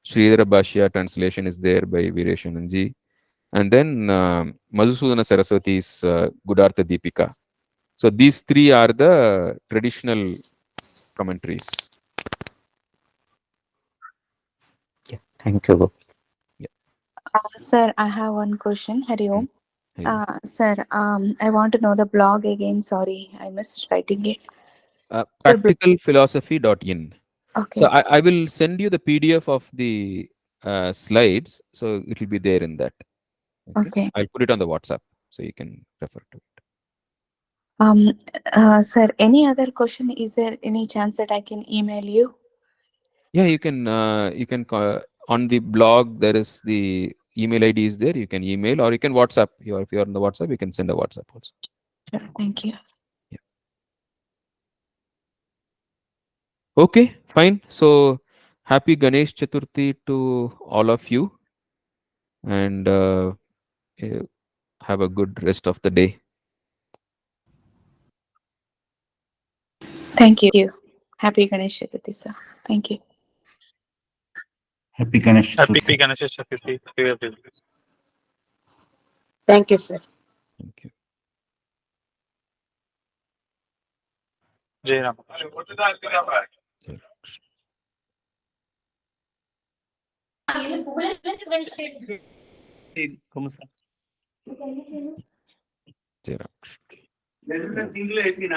Sridhara Bhashya translation is there by Vireshananji. And then Madhusudana Saraswati's Gudartha Deepika. So these three are the traditional commentaries. Yeah, thank you. Yeah. Sir, I have one question. Hari Mm. Om. Hey. Sir, I want to know the blog again. Sorry, I missed writing it. The blog. Practicalphilosophy.in. Okay, So okay. I will send you the PDF of the slides, so it will be there in that. Okay. I'll put it on the WhatsApp so you can refer to it. Sir, any other question? Is there any chance that I can email you? Yeah, you can on the blog there is the email ID is there. You can email or you can WhatsApp. If you're on the WhatsApp, you can send a WhatsApp also. Sure. Thank you. Yeah. Okay, fine. So happy Ganesh Chaturthi to all of you, and eh, have a good rest of the day. Thank you. Happy Ganesh Chaturthi, sir. Thank you. Happy Ganesh Happy Chaturthi. Ganesh Chaturthi to everyone. Thank you, sir. Thank you. Jai Ram. Jai Ram. Single AC,